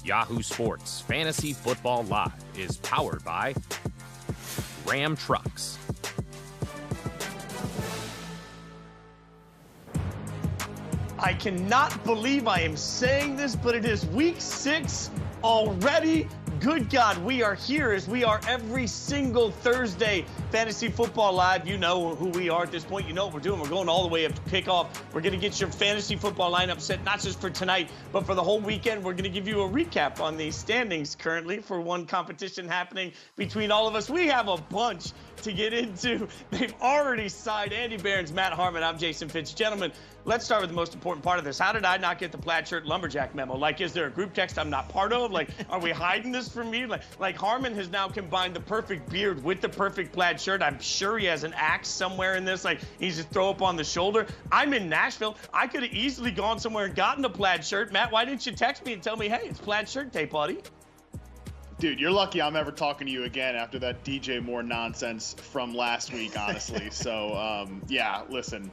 Yahoo Sports Fantasy Football Live is powered by Ram Trucks. I cannot believe I am saying this, but it is week 6 already. Good God, we are here as we are every single Thursday. Fantasy Football Live, you know who we are at this point. You know what we're doing. We're going all the way up to kickoff. We're going to get your fantasy football lineup set, not just for tonight, but for the whole weekend. We're going to give you a recap on the standings currently for one competition happening between all of us. We have a bunch to get into. They've already signed Andy Behrens, Matt Harmon. I'm Jason Fitz. Gentlemen, let's start with the most important part of this. How did I not get the plaid shirt lumberjack memo? Like, is there a group text I'm not part of? Like, are we hiding this from me? Like Harmon has now combined the perfect beard with the perfect plaid shirt. I'm sure he has an axe somewhere in this. Like, he's just throw up on the shoulder. I'm in Nashville. I could have easily gone somewhere and gotten a plaid shirt. Matt, why didn't you text me and tell me, hey, it's plaid shirt day, buddy? Dude, you're lucky I'm ever talking to you again after that DJ Moore nonsense from last week, honestly. So, yeah, listen,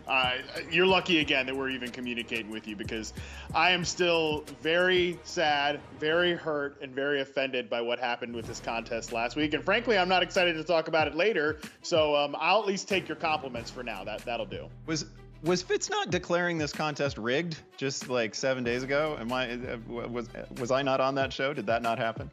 you're lucky again that we're even communicating with you, because I am still very sad, very hurt, and very offended by what happened with this contest last week. And frankly, I'm not excited to talk about it later. So I'll at least take your compliments for now. That'll do. Was Fitz not declaring this contest rigged just like 7 days ago? Was I not on that show? Did that not happen?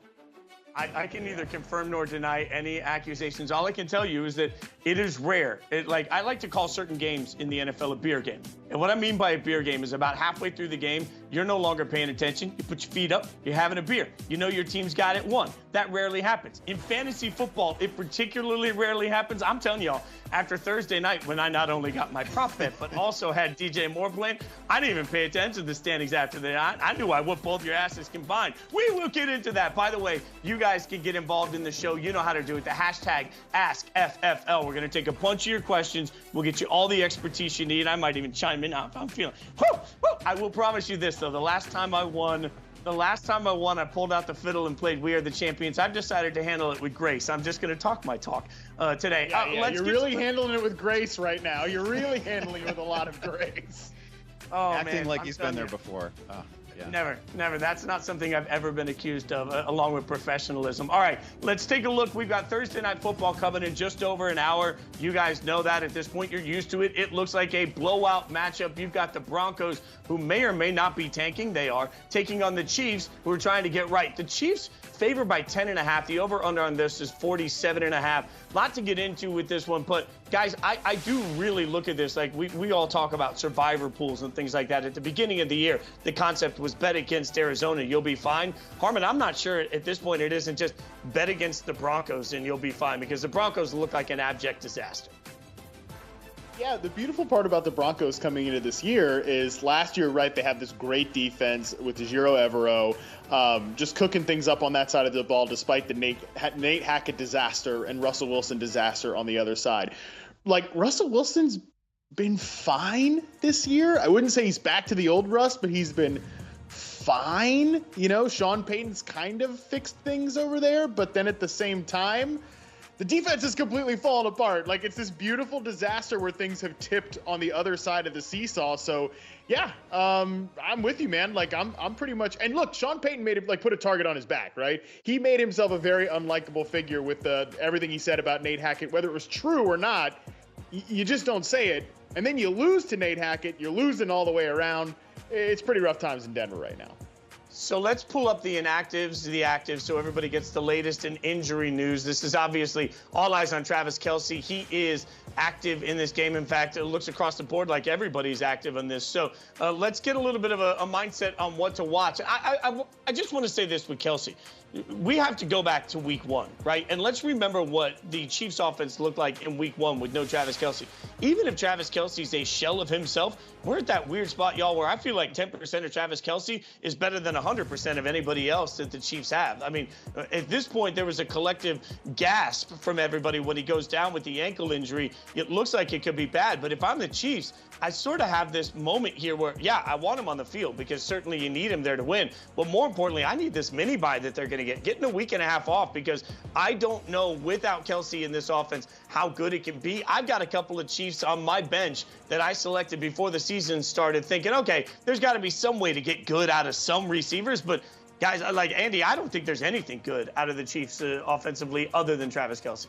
I can neither confirm nor deny any accusations. All I can tell you is that it is rare. I like to call certain games in the NFL a beer game. And what I mean by a beer game is about halfway through the game, you're no longer paying attention. You put your feet up, you're having a beer. You know your team's got it won. That rarely happens. In fantasy football, it particularly rarely happens. I'm telling y'all, after Thursday night, when I not only got my prop bet, but also had DJ Moore playing, I didn't even pay attention to the standings after that. I knew I whooped both your asses combined. We will get into that. By the way, you guys can get involved in the show. You know how to do it. The hashtag AskFFL. We're going to take a bunch of your questions. We'll get you all the expertise you need. I might even chime in now if I'm feeling. Whoo, whoo. I will promise you this, though. The last time I won, I pulled out the fiddle and played We Are the Champions. I've decided to handle it with grace. I'm just going to talk my talk today. You're really handling it with grace right now. You're really handling it with a lot of grace. Oh, acting like he's been there before. Yeah. Never. That's not something I've ever been accused of, along with professionalism. All right, let's take a look. We've got Thursday Night Football coming in just over an hour. You guys know that at this point. You're used to it. It looks like a blowout matchup. You've got the Broncos, who may or may not be tanking. They are taking on the Chiefs, who are trying to get right. The Chiefs favored by 10.5. The over-under on this is 47.5. Lot to get into with this one, but guys, I do really look at this like we all talk about survivor pools and things like that. At the beginning of the year, the concept was bet against Arizona, you'll be fine. Harmon, I'm not sure at this point it isn't just bet against the Broncos and you'll be fine, because the Broncos look like an abject disaster. Yeah, the beautiful part about the Broncos coming into this year is last year, right, they have this great defense with Giro Evero, just cooking things up on that side of the ball despite the Nate Hackett disaster and Russell Wilson disaster on the other side. Like, Russell Wilson's been fine this year. I wouldn't say he's back to the old Russ, but he's been fine. You know, Sean Payton's kind of fixed things over there, but then at the same time, the defense is completely falling apart. Like, it's this beautiful disaster where things have tipped on the other side of the seesaw. So, yeah, I'm with you, man. Like, I'm pretty much. And look, Sean Payton made it, put a target on his back, right? He made himself a very unlikable figure with everything he said about Nate Hackett, whether it was true or not. You just don't say it. And then you lose to Nate Hackett. You're losing all the way around. It's pretty rough times in Denver right now. So let's pull up the inactives, the actives, so everybody gets the latest in injury news. This is obviously all eyes on Travis Kelce. He is active in this game. In fact, it looks across the board like everybody's active on this. So let's get a little bit of a mindset on what to watch. I just want to say this with Kelce. We have to go back to week 1, right? And let's remember what the Chiefs offense looked like in week 1 with no Travis Kelce. Even if Travis Kelce's a shell of himself, we're at that weird spot, y'all, where I feel like 10% of Travis Kelce is better than 100% of anybody else that the Chiefs have. I mean, at this point, there was a collective gasp from everybody when he goes down with the ankle injury. It looks like it could be bad, but if I'm the Chiefs, I sort of have this moment here where, yeah, I want him on the field because certainly you need him there to win. But more importantly, I need this mini bye that they're going to get. Getting a week and a half off, because I don't know without Kelce in this offense how good it can be. I've got a couple of Chiefs on my bench that I selected before the season started thinking, okay, there's got to be some way to get good out of some receivers, but Guys, like Andy, I don't think there's anything good out of the Chiefs offensively other than Travis Kelce.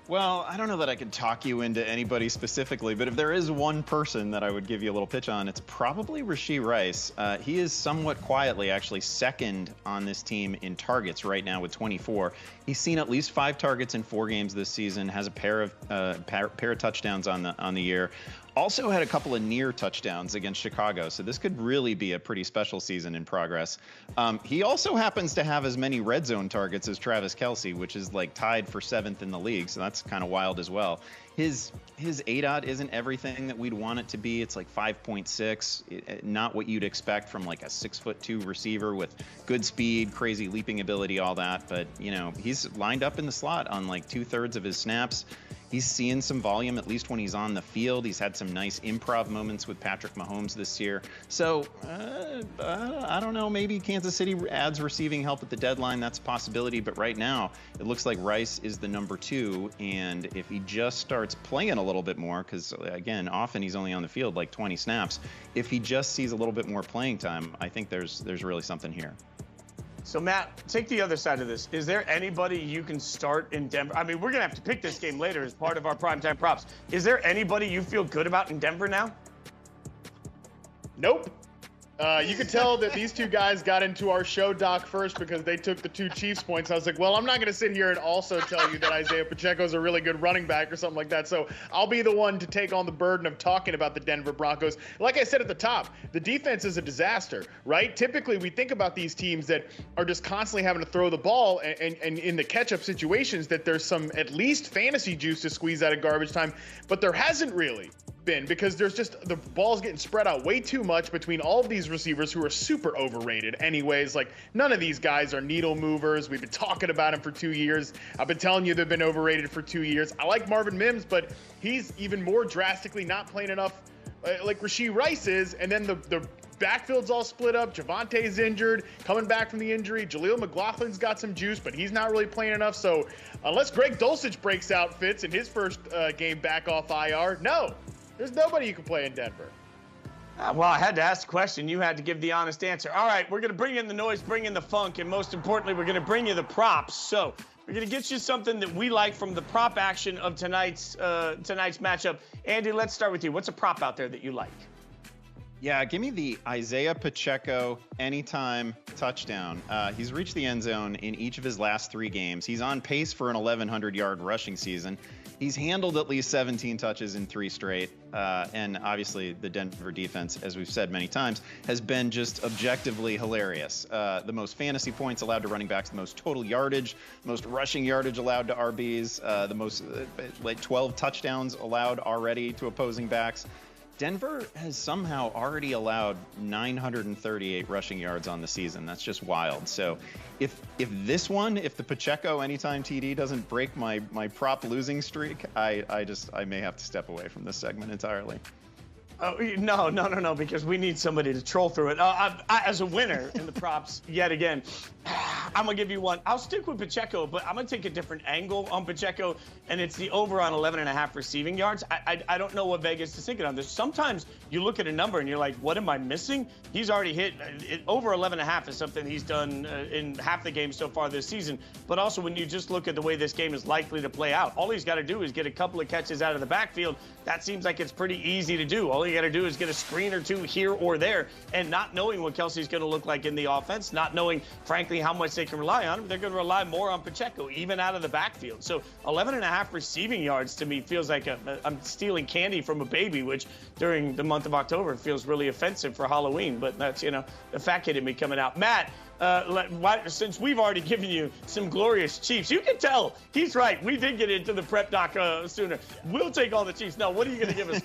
Well, I don't know that I could talk you into anybody specifically, but if there is one person that I would give you a little pitch on, it's probably Rashee Rice. He is somewhat quietly actually second on this team in targets right now with 24. He's seen at least 5 targets in 4 games this season, has a pair of touchdowns on the year. Also had a couple of near touchdowns against Chicago, so this could really be a pretty special season in progress. He also happens to have as many red zone targets as Travis Kelce, which is like tied for 7th in the league, so that's kind of wild as well. His ADOT isn't everything that we'd want it to be. It's like 5.6, not what you'd expect from like a 6'2" receiver with good speed, crazy leaping ability, all that. But you know, he's lined up in the slot on like 2/3 of his snaps. He's seeing some volume, at least when he's on the field. He's had some nice improv moments with Patrick Mahomes this year. So, I don't know, maybe Kansas City adds receiving help at the deadline. That's a possibility. But right now, it looks like Rice is the number 2. And if he just starts playing a little bit more, because, again, often he's only on the field like 20 snaps. If he just sees a little bit more playing time, I think there's really something here. So, Matt, take the other side of this. Is there anybody you can start in Denver? I mean, we're going to have to pick this game later as part of our primetime props. Is there anybody you feel good about in Denver now? Nope. You could tell that these two guys got into our show doc first because they took the 2 Chiefs points. I was like, well, I'm not going to sit here and also tell you that Isaiah Pacheco is a really good running back or something like that. So I'll be the one to take on the burden of talking about the Denver Broncos. Like I said at the top, the defense is a disaster, right? Typically, we think about these teams that are just constantly having to throw the ball and in the catch-up situations that there's some at least fantasy juice to squeeze out of garbage time, but there hasn't really been because there's just the ball's getting spread out way too much between all of these receivers who are super overrated anyways. Like, none of these guys are needle movers. We've been talking about them for 2 years. I've been telling you they've been overrated for 2 years. I like Marvin Mims, but he's even more drastically not playing enough like Rashee Rice is. And then the backfield's all split up. Javonte's injured, coming back from the injury. Jaleel McLaughlin's got some juice, but he's not really playing enough. So unless Greg Dulcich breaks out fits in his first game back off IR, no, there's nobody you can play in Denver. Well, I had to ask the question. You had to give the honest answer. All right, we're going to bring in the noise, bring in the funk, and most importantly, we're going to bring you the props. So we're going to get you something that we like from the prop action of tonight's matchup. Andy, let's start with you. What's a prop out there that you like? Yeah, give me the Isaiah Pacheco anytime touchdown. He's reached the end zone in each of his last 3 games. He's on pace for an 1,100-yard rushing season. He's handled at least 17 touches in 3 straight. And obviously the Denver defense, as we've said many times, has been just objectively hilarious. The most fantasy points allowed to running backs, the most total yardage, most rushing yardage allowed to RBs, the most like 12 touchdowns allowed already to opposing backs. Denver has somehow already allowed 938 rushing yards on the season. That's just wild. So if the Pacheco anytime TD doesn't break my prop losing streak, I may have to step away from this segment entirely. Oh, no, because we need somebody to troll through it. I, as a winner in the props, yet again, I'm going to give you one. I'll stick with Pacheco, but I'm going to take a different angle on Pacheco, and it's the over on 11.5 receiving yards. I don't know what Vegas is thinking on this. Sometimes you look at a number and you're like, what am I missing? He's already hit over 11.5 is something he's done in half the game so far this season. But also when you just look at the way this game is likely to play out, all he's got to do is get a couple of catches out of the backfield. That seems like it's pretty easy to do. All you got to do is get a screen or 2 here or there, and not knowing what Kelce's going to look like in the offense, not knowing, frankly, how much they can rely on him, they're going to rely more on Pacheco, even out of the backfield. So 11.5 receiving yards to me feels like I'm stealing candy from a baby, which during the month of October feels really offensive for Halloween. But that's, the fat kid in me coming out. Matt, since we've already given you some glorious Chiefs, you can tell he's right. We did get into the prep doc sooner. We'll take all the Chiefs. Now, what are you going to give us?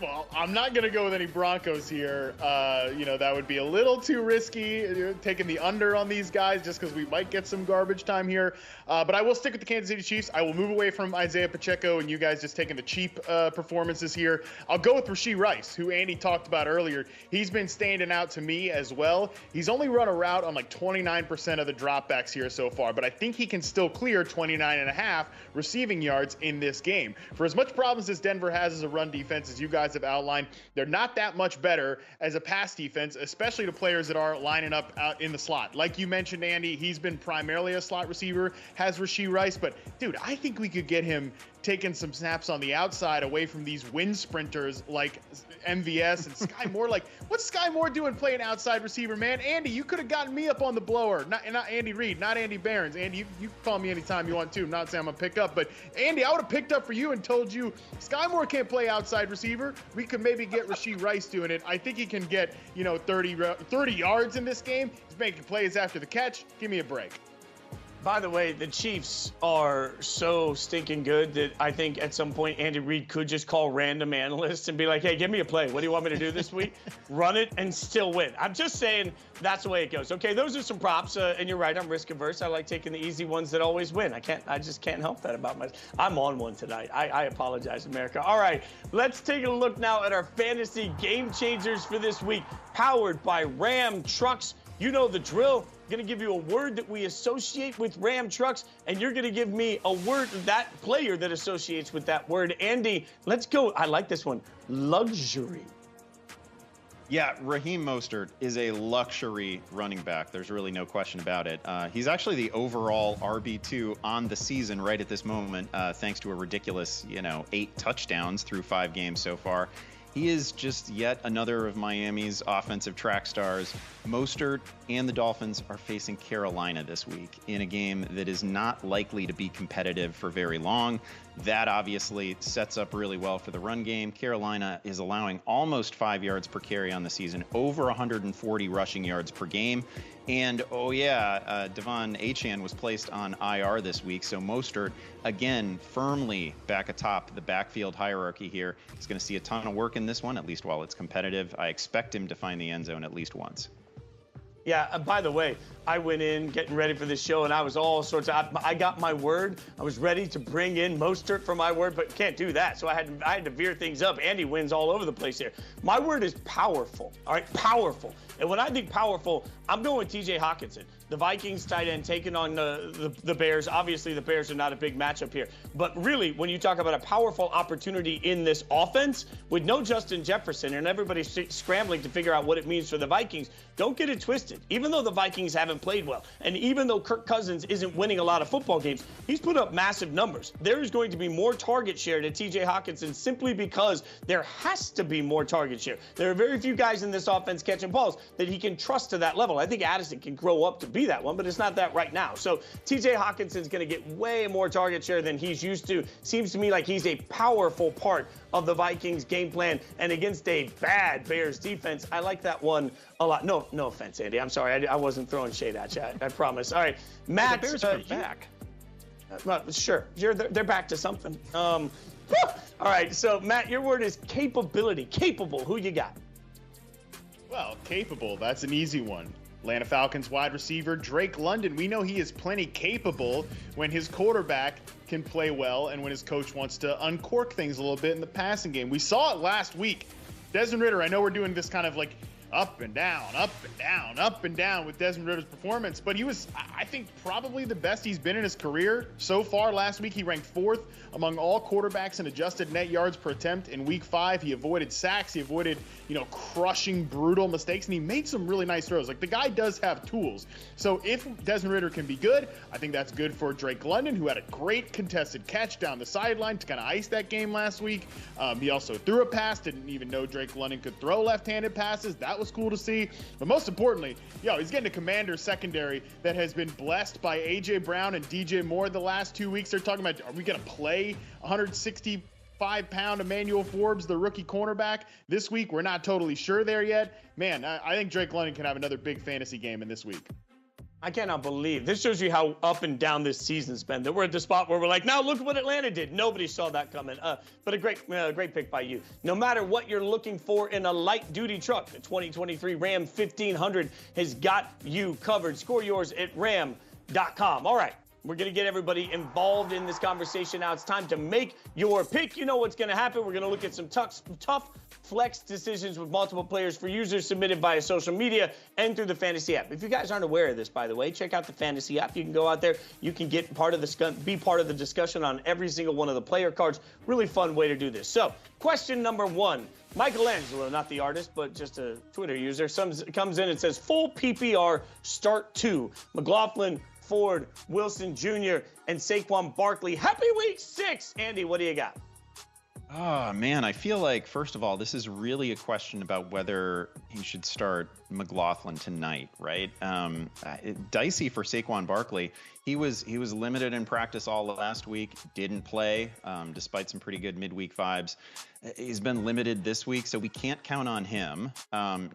Well, I'm not going to go with any Broncos here. That would be a little too risky, taking the under on these guys just because we might get some garbage time here. But I will stick with the Kansas City Chiefs. I will move away from Isaiah Pacheco and you guys just taking the cheap performances here. I'll go with Rashee Rice, who Andy talked about earlier. He's been standing out to me as well. He's only run a route on like 29% of the dropbacks here so far, but I think he can still clear 29.5 receiving yards in this game. For as much problems as Denver has as a run defense, as you guys guys have outlined, they're not that much better as a pass defense, especially to players that are lining up out in the slot. Like you mentioned, Andy, he's been primarily a slot receiver, has Rashee Rice, but dude, I think we could get him taking some snaps on the outside away from these wind sprinters like MVS and Sky Moore. Like, what's Sky Moore doing playing outside receiver, man? Andy, you could have gotten me up on the blower. Not Andy Reid, not Andy Behrens. Andy, you call me anytime you want to. I'm not saying I'm going to pick up, but Andy, I would have picked up for you and told you Sky Moore can't play outside receiver. We could maybe get Rashee Rice doing it. I think he can get, 30 yards in this game. He's making plays after the catch. Give me a break. By the way, the Chiefs are so stinking good that I think at some point Andy Reid could just call random analysts and be like, hey, give me a play. What do you want me to do this week? Run it and still win. I'm just saying that's the way it goes. Okay, those are some props. And you're right, I'm risk averse. I like taking the easy ones that always win. I just can't help that about myself. I'm on one tonight. I apologize, America. All right, let's take a look now at our fantasy game changers for this week, powered by Ram Trucks. You know the drill. I'm going to give you a word that we associate with Ram Trucks, and you're going to give me a word, that player that associates with that word. Andy, let's go. I like this one. Luxury. Yeah, Raheem Mostert is a luxury running back. There's really no question about it. He's actually the overall RB2 on the season right at this moment, thanks to a ridiculous, 8 touchdowns through 5 games so far. He is just yet another of Miami's offensive track stars. Mostert and the Dolphins are facing Carolina this week in a game that is not likely to be competitive for very long. That obviously sets up really well for the run game. Carolina is allowing almost 5 yards per carry on the season, over 140 rushing yards per game. And, Devon Etienne was placed on IR this week, so Mostert, again, firmly back atop the backfield hierarchy here. He's going to see a ton of work in this one, at least while it's competitive. I expect him to find the end zone at least once. Yeah, by the way, I went in getting ready for this show, and I was all sorts of, I got my word. I was ready to bring in Mostert for my word, but can't do that. So I had to veer things up. Andy wins all over the place here. My word is powerful, all right, powerful. And when I think powerful, I'm going with TJ Hockenson. The Vikings tight end taking on the Bears. Obviously, the Bears are not a big matchup here. But really, when you talk about a powerful opportunity in this offense, with no Justin Jefferson and everybody scrambling to figure out what it means for the Vikings, don't get it twisted. Even though the Vikings haven't played well, and even though Kirk Cousins isn't winning a lot of football games, he's put up massive numbers. There is going to be more target share to TJ Hockenson simply because there has to be more target share. There are very few guys in this offense catching balls that he can trust to that level. I think Addison can grow up to be that one, but it's not that right now. So TJ Hawkinson's going to get way more target share than he's used to. Seems to me like he's a powerful part of the Vikings game plan, and against a bad Bears defense, I like that one a lot. No offense, Andy. I'm sorry. I wasn't throwing shade at you. I promise. All right, Matt. The Bears are back. Sure. They're back to something. All right, so Matt, your word is capability. Capable. Who you got? Well, capable. That's an easy one. Atlanta Falcons wide receiver Drake London. We know he is plenty capable when his quarterback can play well and when his coach wants to uncork things a little bit in the passing game. We saw it last week. Desmond Ridder, I know we're doing this kind of like up and down, up and down, up and down with Desmond Ridder's performance, but he was, I think, probably the best he's been in his career so far. Last week, he ranked 4th among all quarterbacks in adjusted net yards per attempt in week 5. He avoided sacks. He avoided, crushing, brutal mistakes, and he made some really nice throws. Like, the guy does have tools. So if Desmond Ridder can be good, I think that's good for Drake London, who had a great contested catch down the sideline to kind of ice that game last week. He also threw a pass. Didn't even know Drake London could throw left-handed passes. That was cool to see. But most importantly, he's getting a Commanders secondary that has been blessed by A.J. Brown and DJ Moore the last 2 weeks. They're talking about, are we going to play 165-pound Emmanuel Forbes, the rookie cornerback, this week? We're not totally sure there yet. Man, I think Drake London can have another big fantasy game in this week. I cannot believe this shows you how up and down this season's been. That we're at the spot where we're like, now look what Atlanta did. Nobody saw that coming. But a great pick by you. No matter what you're looking for in a light-duty truck, the 2023 Ram 1500 has got you covered. Score yours at ram.com. All right. We're going to get everybody involved in this conversation now. It's time to make your pick. You know what's going to happen. We're going to look at some tough flex decisions with multiple players for users submitted via social media and through the Fantasy app. If you guys aren't aware of this, by the way, check out the Fantasy app. You can go out there. You can be part of the discussion on every single one of the player cards. Really fun way to do this. So, question number 1. Michelangelo, not the artist, but just a Twitter user, comes in and says, full PPR start 2. McLaughlin, Ford, Wilson Jr., and Saquon Barkley. Happy week 6. Andy, what do you got? Oh, man, I feel like, first of all, this is really a question about whether he should start McLaughlin tonight, right? Dicey for Saquon Barkley. He was limited in practice all last week, didn't play, despite some pretty good midweek vibes. He's been limited this week, so we can't count on him.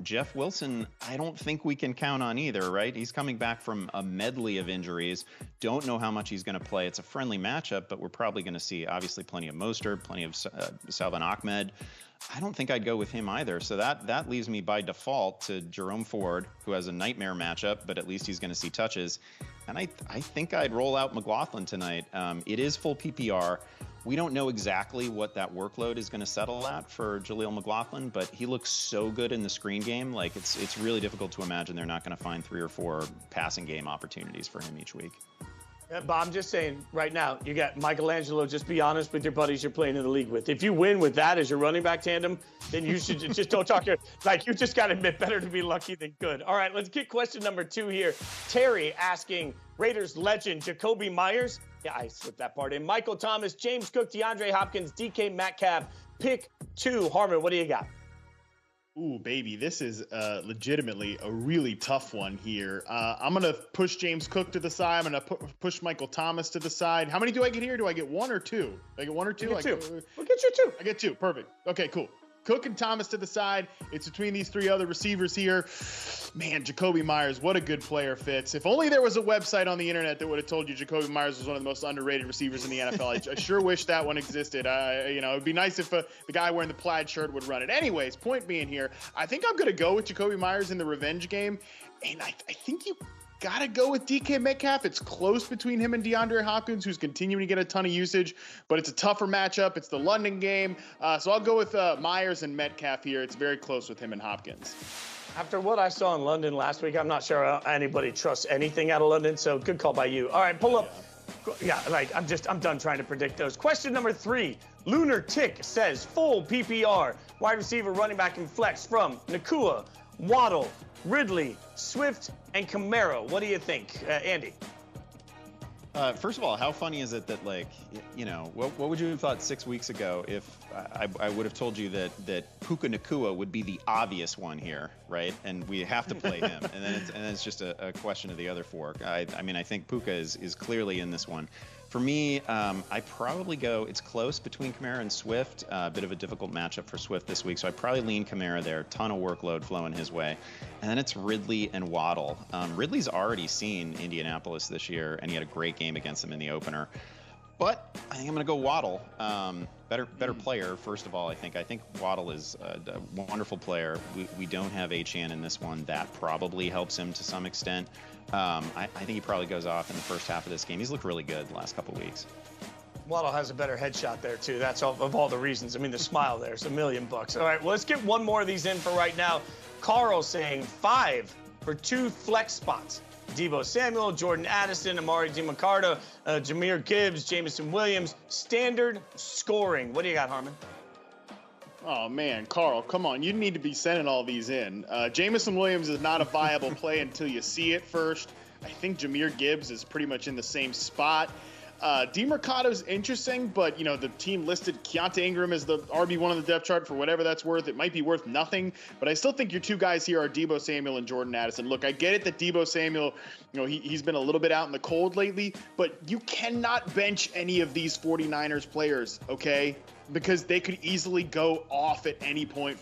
Jeff Wilson, I don't think we can count on either, right? He's coming back from a medley of injuries. Don't know how much he's going to play. It's a friendly matchup, but we're probably going to see, obviously, plenty of Mostert, plenty of Salvon Ahmed. I don't think I'd go with him either. So that leaves me by default to Jerome Ford, who has a nightmare matchup, but at least he's going to see touches. And I think I'd roll out McLaughlin tonight. It is full PPR. We don't know exactly what that workload is going to settle at for Jaleel McLaughlin, but he looks so good in the screen game. Like it's really difficult to imagine they're not going to find 3 or 4 passing game opportunities for him each week. Bob, I'm just saying right now, you got Michelangelo. Just be honest with your buddies you're playing in the league with. If you win with that as your running back tandem, then you should just don't talk your like. You just got to admit, better to be lucky than good. All right, let's get question number 2 here. Terry asking Raiders legend Jacoby Myers. Yeah, I slipped that part in. Michael Thomas, James Cook, DeAndre Hopkins, DK Metcalf. Pick 2. Harmon, what do you got? Ooh, baby, this is legitimately a really tough one here. I'm going to push James Cook to the side. I'm going to push Michael Thomas to the side. How many do I get here? Do I get 1 or 2? Do I get 1 or 2? You get 2. We'll get you 2. I get 2. Perfect. Okay, cool. Cook and Thomas to the side. It's between these 3 other receivers here. Man, Jacoby Myers, what a good player fits. If only there was a website on the internet that would have told you Jacoby Myers was one of the most underrated receivers in the NFL. I sure wish that one existed. It would be nice if the guy wearing the plaid shirt would run it. Anyways, point being here, I think I'm going to go with Jacoby Myers in the revenge game. And I think you got to go with DK Metcalf. It's close between him and DeAndre Hopkins, who's continuing to get a ton of usage, but it's a tougher matchup. It's the London game. So I'll go with Myers and Metcalf here. It's very close with him and Hopkins. After what I saw in London last week, I'm not sure anybody trusts anything out of London, so good call by you. All right, pull up. Yeah, I'm done trying to predict those. Question number 3. Lunar Tick says full PPR, wide receiver, running back, and flex from Nakua, Waddle, Ridley, Swift, and Kamara. What do you think, Andy? First of all, how funny is it that, what would you have thought 6 weeks ago if I would have told you that Puka Nakua would be the obvious one here, right? And we have to play him, and then it's just a question of the other 4. I think Puka is clearly in this one. For me, I probably go, it's close between Kamara and Swift. A bit of a difficult matchup for Swift this week, so I probably lean Kamara there. Ton of workload flowing his way. And then it's Ridley and Waddle. Ridley's already seen Indianapolis this year, and he had a great game against them in the opener. But I think I'm going to go Waddle. Better player, first of all, I think. I think Waddle is a wonderful player. We don't have Etienne in this one. That probably helps him to some extent. I think he probably goes off in the first half of this game. He's looked really good the last couple weeks. Waddle has a better headshot there, too. That's of all the reasons. The smile there is $1 million. All right, well, let's get one more of these in for right now. Carl saying 5 for 2 flex spots. Deebo Samuel, Jordan Addison, Amari DiMarcardo, Jahmyr Gibbs, Jameson Williams. Standard scoring. What do you got, Harmon? Oh, man, Carl, come on. You need to be sending all these in. Jameson Williams is not a viable play until you see it first. I think Jahmyr Gibbs is pretty much in the same spot. DeMarcado's interesting, but, the team listed Keontae Ingram as the RB1 on the depth chart for whatever that's worth. It might be worth nothing, but I still think your 2 guys here are Deebo Samuel and Jordan Addison. Look, I get it that Deebo Samuel, he's been a little bit out in the cold lately, but you cannot bench any of these 49ers players, okay? Because they could easily go off at any point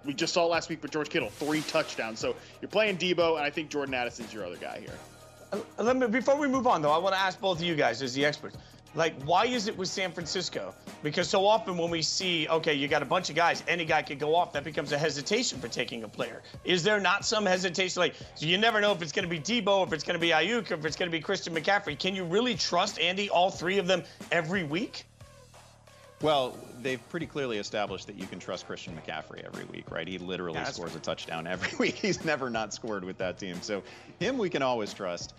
we just saw last week with George Kittle, 3 touchdowns. So you're playing Deebo, and I think Jordan Addison's your other guy here. Before we move on, though, I want to ask both of you guys as the experts. Why is it with San Francisco? Because so often when we see, okay, you got a bunch of guys, any guy could go off, that becomes a hesitation for taking a player. Is there not some hesitation? So you never know if it's going to be Deebo, if it's going to be Ayuk, if it's going to be Christian McCaffrey. Can you really trust, Andy, all 3 of them every week? Well, they've pretty clearly established that you can trust Christian McCaffrey every week, right? He literally scores a touchdown every week. He's never not scored with that team. So him we can always trust.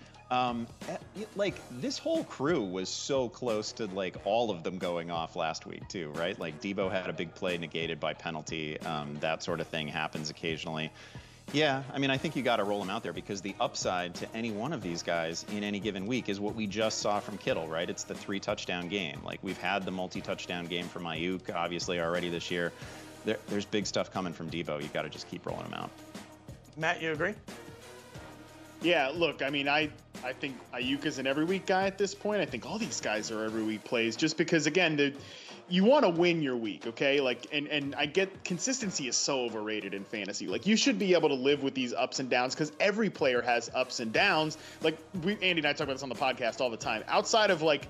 Like, this whole crew was so close to, like, all of them going off last week, too, right? Like, Debo had a big play negated by penalty. That sort of thing happens occasionally. Yeah, I mean, I think you got to roll them out there because the upside to any one of these guys in any given week is what we just saw from Kittle, right? It's the 3-touchdown game. Like, we've had the multi-touchdown game from Ayuk, obviously, already this year. There's big stuff coming from Debo. You got to just keep rolling them out. Matt, you agree? Yeah, look, I mean, I think Ayuk is an every week guy at this point. I think all these guys are every week plays just because, again, you want to win your week, okay? Like, and I get consistency is so overrated in fantasy. Like, you should be able to live with these ups and downs because every player has ups and downs. Like, Andy and I talk about this on the podcast all the time. Outside of, like,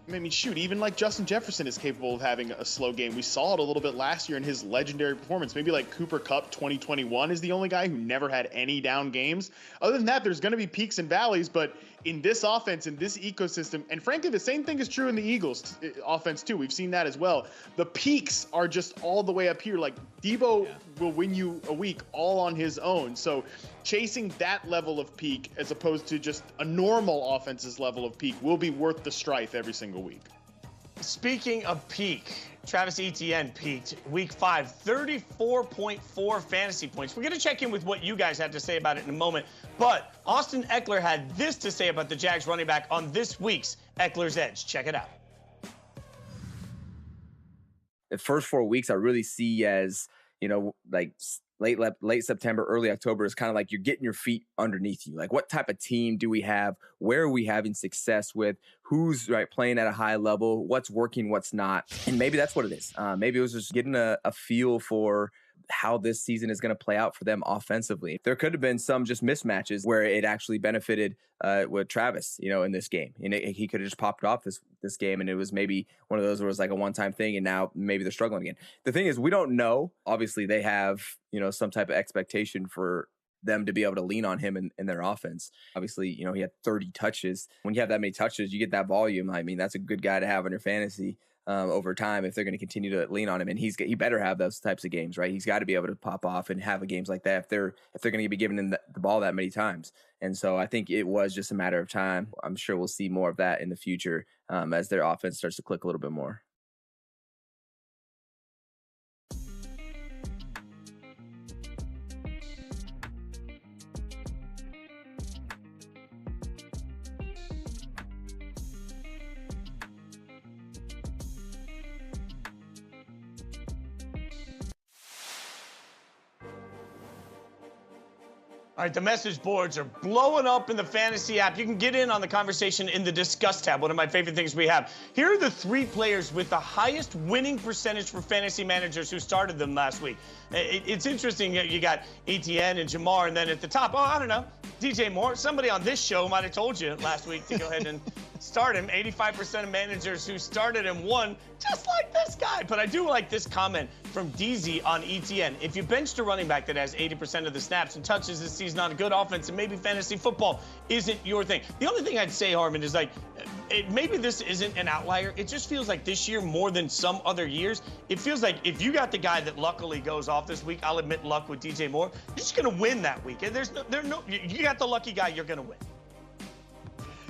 I mean, shoot, even like Justin Jefferson is capable of having a slow game. We saw it a little bit last year in his legendary performance. Maybe like Cooper Kupp 2021 is the only guy who never had any down games. Other than that, there's going to be peaks and valleys, but in this offense, in this ecosystem, and frankly, the same thing is true in the Eagles offense too. We've seen that as well. The peaks are just all the way up here. Like, Debo will win you a week all on his own. So chasing that level of peak as opposed to just a normal offense's level of peak will be worth the strife every single week. Speaking of peak, Travis Etienne peaked week 5, 34.4 fantasy points. We're going to check in with what you guys had to say about it in a moment. But Austin Eckler had this to say about the Jags running back on this week's Eckler's Edge. Check it out. The first 4 weeks I really see as, you know, like late September, early October is kind of like you're getting your feet underneath you. Like, what type of team do we have? Where are we having success with? Who's playing at a high level? What's working? What's not? And maybe that's what it is. Maybe it was just getting a feel for how this season is going to play out for them offensively. There could have been some just mismatches where it actually benefited with Travis, in this game. And he could have just popped off this game, and it was maybe one of those where it was like a one-time thing, and now maybe they're struggling again. The thing is, we don't know. Obviously, they have some type of expectation for them to be able to lean on him in their offense. Obviously, he had 30 touches. When you have that many touches, you get that volume. I mean, that's a good guy to have on your fantasy over time if they're going to continue to lean on him. And he better have those types of games, right? He's got to be able to pop off and have games like that if they're going to be giving him the ball that many times. And so I think it was just a matter of time. I'm sure we'll see more of that in the future as their offense starts to click a little bit more. All right, the message boards are blowing up in the fantasy app. You can get in on the conversation in the Discuss tab, one of my favorite things we have. Here are the 3 players with the highest winning percentage for fantasy managers who started them last week. It's interesting. You got Etienne and Jamar, and then at the top, I don't know, DJ Moore. Somebody on this show might have told you last week to go ahead and start him. 85% of managers who started him won, just like this guy. But I do like this comment from DZ on Etienne. If you benched a running back that has 80% of the snaps and touches this season on a good offense, and maybe fantasy football isn't your thing. The only thing I'd say, Harmon, is maybe this isn't an outlier. It just feels like this year more than some other years. It feels like if you got the guy that luckily goes off this week, I'll admit luck with DJ Moore, you're just going to win that week. And you got the lucky guy, you're going to win.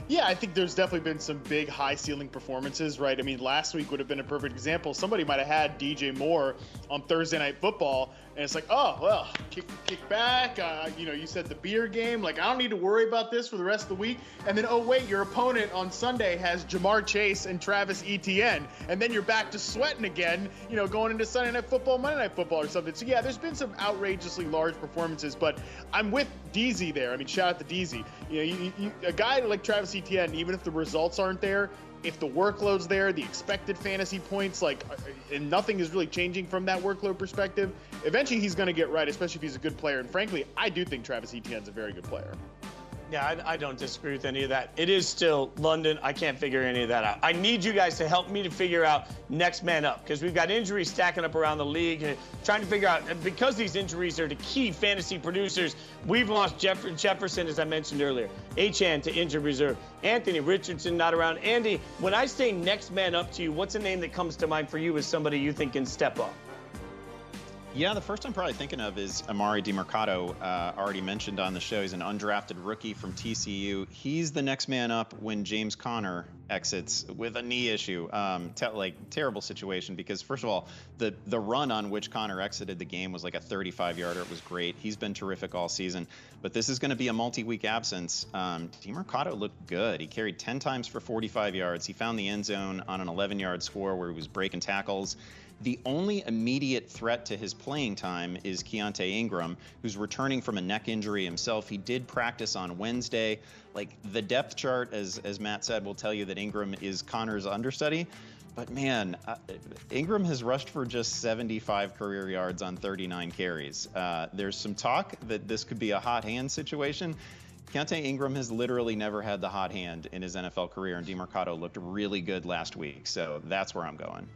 Yeah, I think there's definitely been some big high ceiling performances, right? I mean, last week would have been a perfect example. Somebody might have had DJ Moore on Thursday Night Football, and it's like, oh, well, kick back. You said the beer game. Like, I don't need to worry about this for the rest of the week. And then, oh, wait, your opponent on Sunday has Jamar Chase and Travis Etienne. And then you're back to sweating again, going into Sunday Night Football, Monday Night Football or something. So, yeah, there's been some outrageously large performances, but I'm with DZ there. I mean, shout out to DZ. A guy like Travis Etienne, even if the results aren't there, if the workload's there, the expected fantasy points, and nothing is really changing from that workload perspective, eventually he's going to get right, especially if he's a good player. And frankly, I do think Travis Etienne's a very good player. Yeah, I don't disagree with any of that. It is still London. I can't figure any of that out. I need you guys to help me to figure out next man up, because we've got injuries stacking up around the league and trying to figure out, because these injuries are to key fantasy producers. We've lost Jefferson, as I mentioned earlier, Etienne to injured reserve, Anthony Richardson not around. Andy, when I say next man up to you, what's a name that comes to mind for you as somebody you think can step up? Yeah, the first I'm probably thinking of is Amari DiMercato, already mentioned on the show. He's an undrafted rookie from TCU. He's the next man up when James Conner exits with a knee issue. Terrible situation, because first of all, the run on which Conner exited the game was like a 35-yarder. It was great. He's been terrific all season. But this is going to be a multi-week absence. DiMercato looked good. He carried 10 times for 45 yards. He found the end zone on an 11-yard score where he was breaking tackles. The only immediate threat to his playing time is Keontae Ingram, who's returning from a neck injury himself. He did practice on Wednesday. Like, the depth chart, as Matt said, will tell you that Ingram is Conner's understudy. But man, Ingram has rushed for just 75 career yards on 39 carries. There's some talk that this could be a hot hand situation. Keontae Ingram has literally never had the hot hand in his NFL career, and DiMercato looked really good last week. So that's where I'm going.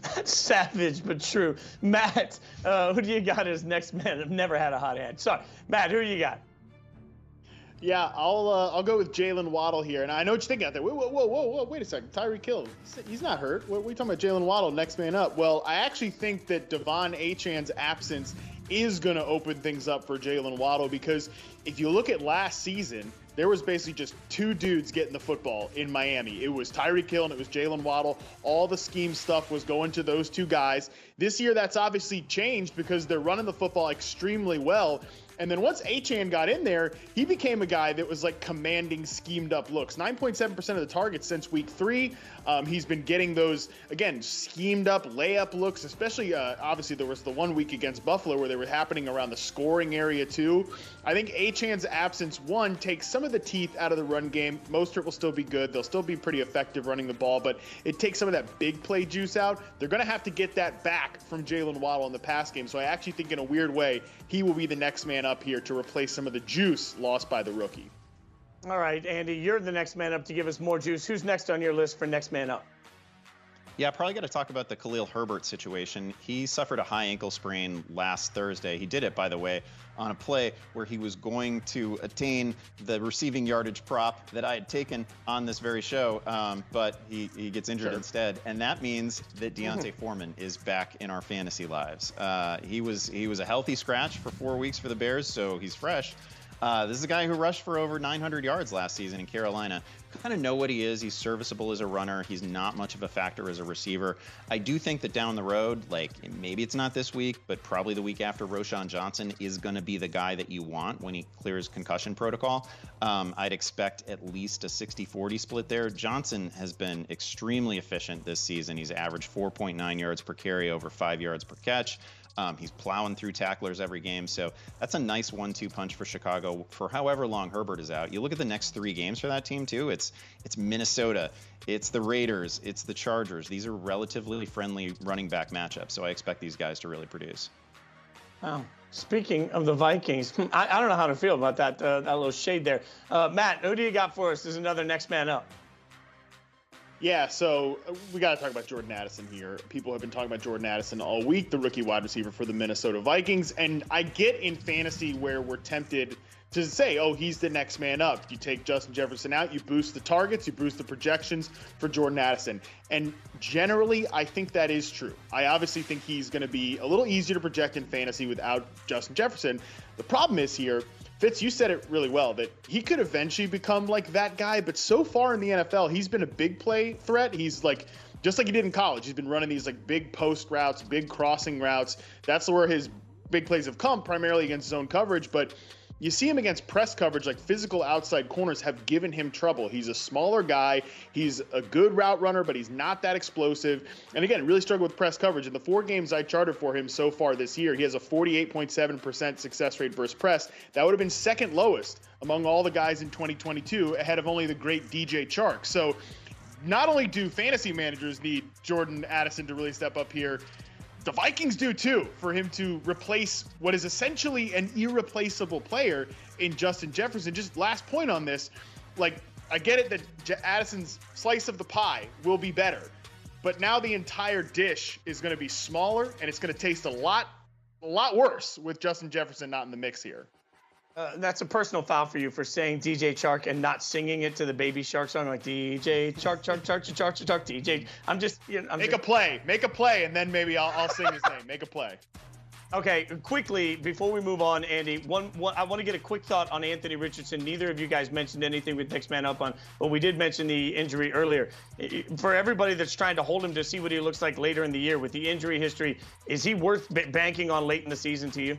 That's savage, but true. Matt, who do you got as next man? I've never had a hot hand. Sorry, Matt, who you got? Yeah, I'll go with Jalen Waddle here. And I know what you're thinking out there. Whoa, wait a second. Tyreek Hill, he's not hurt. What are we talking about? Jalen Waddle, next man up. Well, I actually think that Devon Achane's absence is going to open things up for Jalen Waddle, because if you look at last season, there was basically just two dudes getting the football in Miami. It was Tyreek Hill and it was Jalen Waddle. All the scheme stuff was going to those two guys. This year, that's obviously changed because they're running the football extremely well. And then once Achane got in there, he became a guy that was like commanding schemed up looks. 9.7% of the targets since week 3. He's been getting those, again, schemed up layup looks, especially obviously there was the 1 week against Buffalo where they were happening around the scoring area too. I think Achane's absence, one, takes some of the teeth out of the run game. Mostert will still be good. They'll still be pretty effective running the ball, but it takes some of that big play juice out. They're going to have to get that back from Jalen Waddle in the pass game. So I actually think in a weird way, he will be the next man up here to replace some of the juice lost by the rookie. All right, Andy, you're the next man up to give us more juice. Who's next on your list for next man up? Yeah, probably got to talk about the Khalil Herbert situation. He suffered a high ankle sprain last Thursday. He did it, by the way, on a play where he was going to attain the receiving yardage prop that I had taken on this very show, but he gets injured instead. And that means that Deontay Foreman is back in our fantasy lives. He was a healthy scratch for 4 weeks for the Bears, so he's fresh. This is a guy who rushed for over 900 yards last season in Carolina. Kind of know what he is. He's serviceable as a runner. He's not much of a factor as a receiver. I do think that down the road, like maybe it's not this week, but probably the week after, Roschon Johnson is going to be the guy that you want when he clears concussion protocol. I'd expect at least a 60-40 split there. Johnson has been extremely efficient this season. He's averaged 4.9 yards per carry, over 5 yards per catch. He's plowing through tacklers every game, so that's a nice 1-2 punch for Chicago for however long Herbert is out. You look at the next 3 games for that team too. It's Minnesota, it's the Raiders, it's the Chargers. These are relatively friendly running back matchups, so I expect these guys to really produce. Wow. Speaking of the Vikings, I don't know how to feel about that little shade there. Matt, who do you got for us as another next man up? Yeah, so we got to talk about Jordan Addison here. People have been talking about Jordan Addison all week, the rookie wide receiver for the Minnesota Vikings. And I get in fantasy where we're tempted to say, oh, he's the next man up. You take Justin Jefferson out, you boost the targets, you boost the projections for Jordan Addison. And generally, I think that is true. I obviously think he's going to be a little easier to project in fantasy without Justin Jefferson. The problem is here, Fitz, you said it really well, that he could eventually become like that guy, but so far in the NFL, he's been a big play threat. He's like, just like he did in college, he's been running these like big post routes, big crossing routes. That's where his big plays have come, primarily against zone coverage, but you see him against press coverage, like physical outside corners have given him trouble. He's a smaller guy. He's a good route runner, but he's not that explosive. And again, really struggled with press coverage. In the 4 games I charted for him so far this year, he has a 48.7% success rate versus press. That would have been second lowest among all the guys in 2022, ahead of only the great DJ Chark. So not only do fantasy managers need Jordan Addison to really step up here, the Vikings do too, for him to replace what is essentially an irreplaceable player in Justin Jefferson. Just last point on this, like, I get it that Addison's slice of the pie will be better, but now the entire dish is going to be smaller, and it's going to taste a lot worse with Justin Jefferson not in the mix here. That's a personal foul for you for saying DJ Chark and not singing it to the Baby Shark song, like DJ Chark, Chark, Chark, Chark, Chark, Chark, DJ. I'm just, make a play, and then maybe I'll sing his name. Make a play. Okay, quickly, before we move on, Andy, one, I want to get a quick thought on Anthony Richardson. Neither of you guys mentioned anything with next man up on, but we did mention the injury earlier. For everybody that's trying to hold him to see what he looks like later in the year with the injury history, is he worth banking on late in the season to you?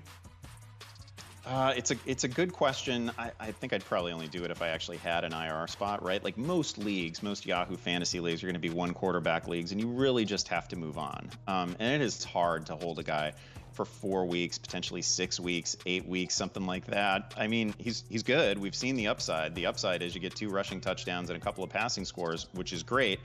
It's a good question. I think I'd probably only do it if I actually had an IR spot, right? Like most leagues, most Yahoo fantasy leagues are going to be one quarterback leagues, and you really just have to move on. And it is hard to hold a guy for 4 weeks, potentially 6 weeks, 8 weeks, something like that. I mean, he's good. We've seen the upside. The upside is you get 2 rushing touchdowns and a couple of passing scores, which is great.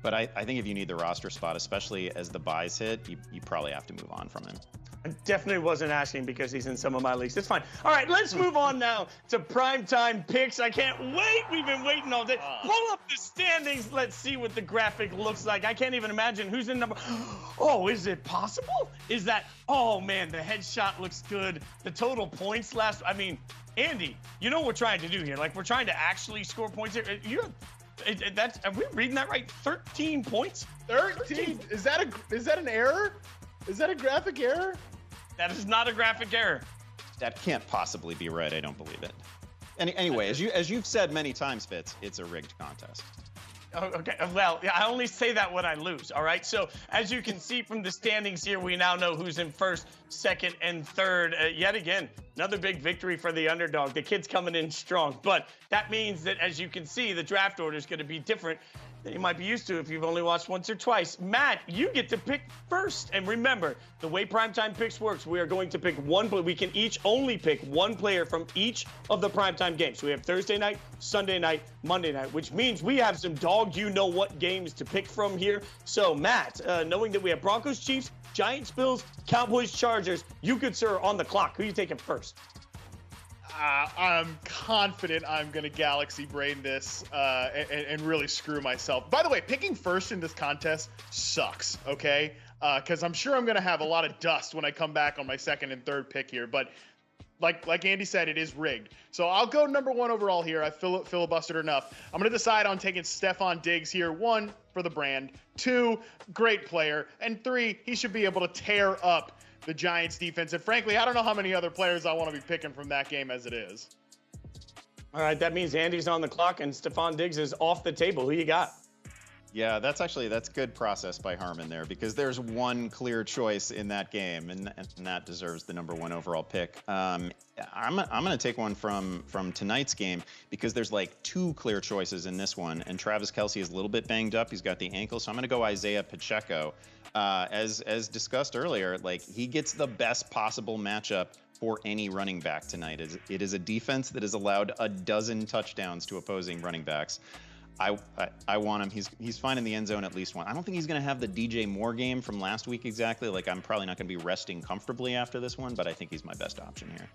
But I think if you need the roster spot, especially as the buys hit, you probably have to move on from him. I definitely wasn't asking because he's in some of my leagues. It's fine. All right, let's move on now to primetime picks. I can't wait. We've been waiting all day. Pull up the standings. Let's see what the graphic looks like. I can't even imagine who's in number. Oh, is it possible? Is that? Oh, man, the headshot looks good. The total points last. I mean, Andy, you know what we're trying to do here? Like, we're trying to actually score points here. Are we reading that right? 13 points? 13? Is that an error? Is that a graphic error? That is not a graphic error. That can't possibly be right. I don't believe it. Anyway, as you've said many times, Fitz, it's a rigged contest. Oh, okay. Well, I only say that when I lose. All right. So as you can see from the standings here, we now know who's in first, second, and third. Yet again, another big victory for the underdog. The kid's coming in strong. But that means that, as you can see, the draft order is going to be different than you might be used to if you've only watched once or twice. Matt, you get to pick first. And remember, the way Primetime Picks works, we are going to pick one, but we can each only pick one player from each of the Primetime games. So we have Thursday night, Sunday night, Monday night, which means we have some dog-you-know-what games to pick from here. So, Matt, knowing that we have Broncos-Chiefs, Giants-Bills, Cowboys-Chargers, you could, sir, on the clock. Who are you taking first? I'm confident I'm going to galaxy brain this and really screw myself. By the way, picking first in this contest sucks, okay? Because I'm sure I'm going to have a lot of dust when I come back on my second and third pick here. But like Andy said, it is rigged. So I'll go number 1 overall here. I filibustered enough. I'm going to decide on taking Stephon Diggs here. 1, for the brand. 2, great player. And 3, he should be able to tear up the Giants defense. And frankly, I don't know how many other players I want to be picking from that game as it is. All right, that means Andy's on the clock and Stephon Diggs is off the table. Who you got? Yeah, that's good process by Harmon there, because there's one clear choice in that game, and that deserves the number 1 overall pick. I'm going to take one from tonight's game, because there's like 2 clear choices in this one, and Travis Kelce is a little bit banged up. He's got the ankle, so I'm going to go Isaiah Pacheco. As discussed earlier, like, he gets the best possible matchup for any running back tonight. It is a defense that has allowed a dozen touchdowns to opposing running backs. I want him. He's fine in the end zone at least one. I don't think he's going to have the DJ Moore game from last week exactly. Like, I'm probably not going to be resting comfortably after this one, but I think he's my best option here.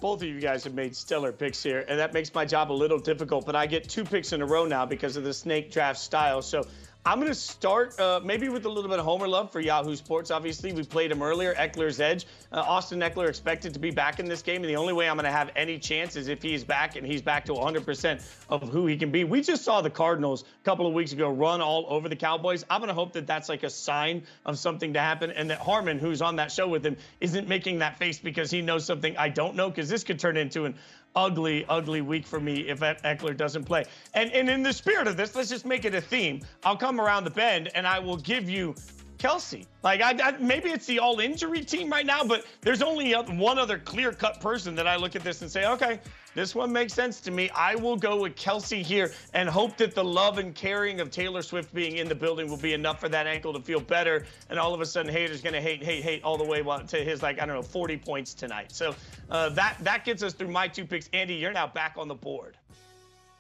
Both of you guys have made stellar picks here, and that makes my job a little difficult, but I get 2 picks in a row now because of the snake draft style. So I'm going to start maybe with a little bit of homer love for Yahoo Sports. Obviously, we played him earlier, Eckler's edge. Austin Eckler expected to be back in this game, and the only way I'm going to have any chance is if he's back and he's back to 100% of who he can be. We just saw the Cardinals a couple of weeks ago run all over the Cowboys. I'm going to hope that that's like a sign of something to happen, and that Harmon, who's on that show with him, isn't making that face because he knows something I don't know, because this could turn into an ugly, ugly week for me if Eckler doesn't play. And in the spirit of this, let's just make it a theme. I'll come around the bend and I will give you Kelce. Like, maybe it's the all-injury team right now, but there's only one other clear-cut person that I look at this and say, okay, this one makes sense to me. I will go with Kelce here and hope that the love and caring of Taylor Swift being in the building will be enough for that ankle to feel better. And all of a sudden, haters going to hate all the way to his, 40 points tonight. So that gets us through my 2 picks. Andy, you're now back on the board.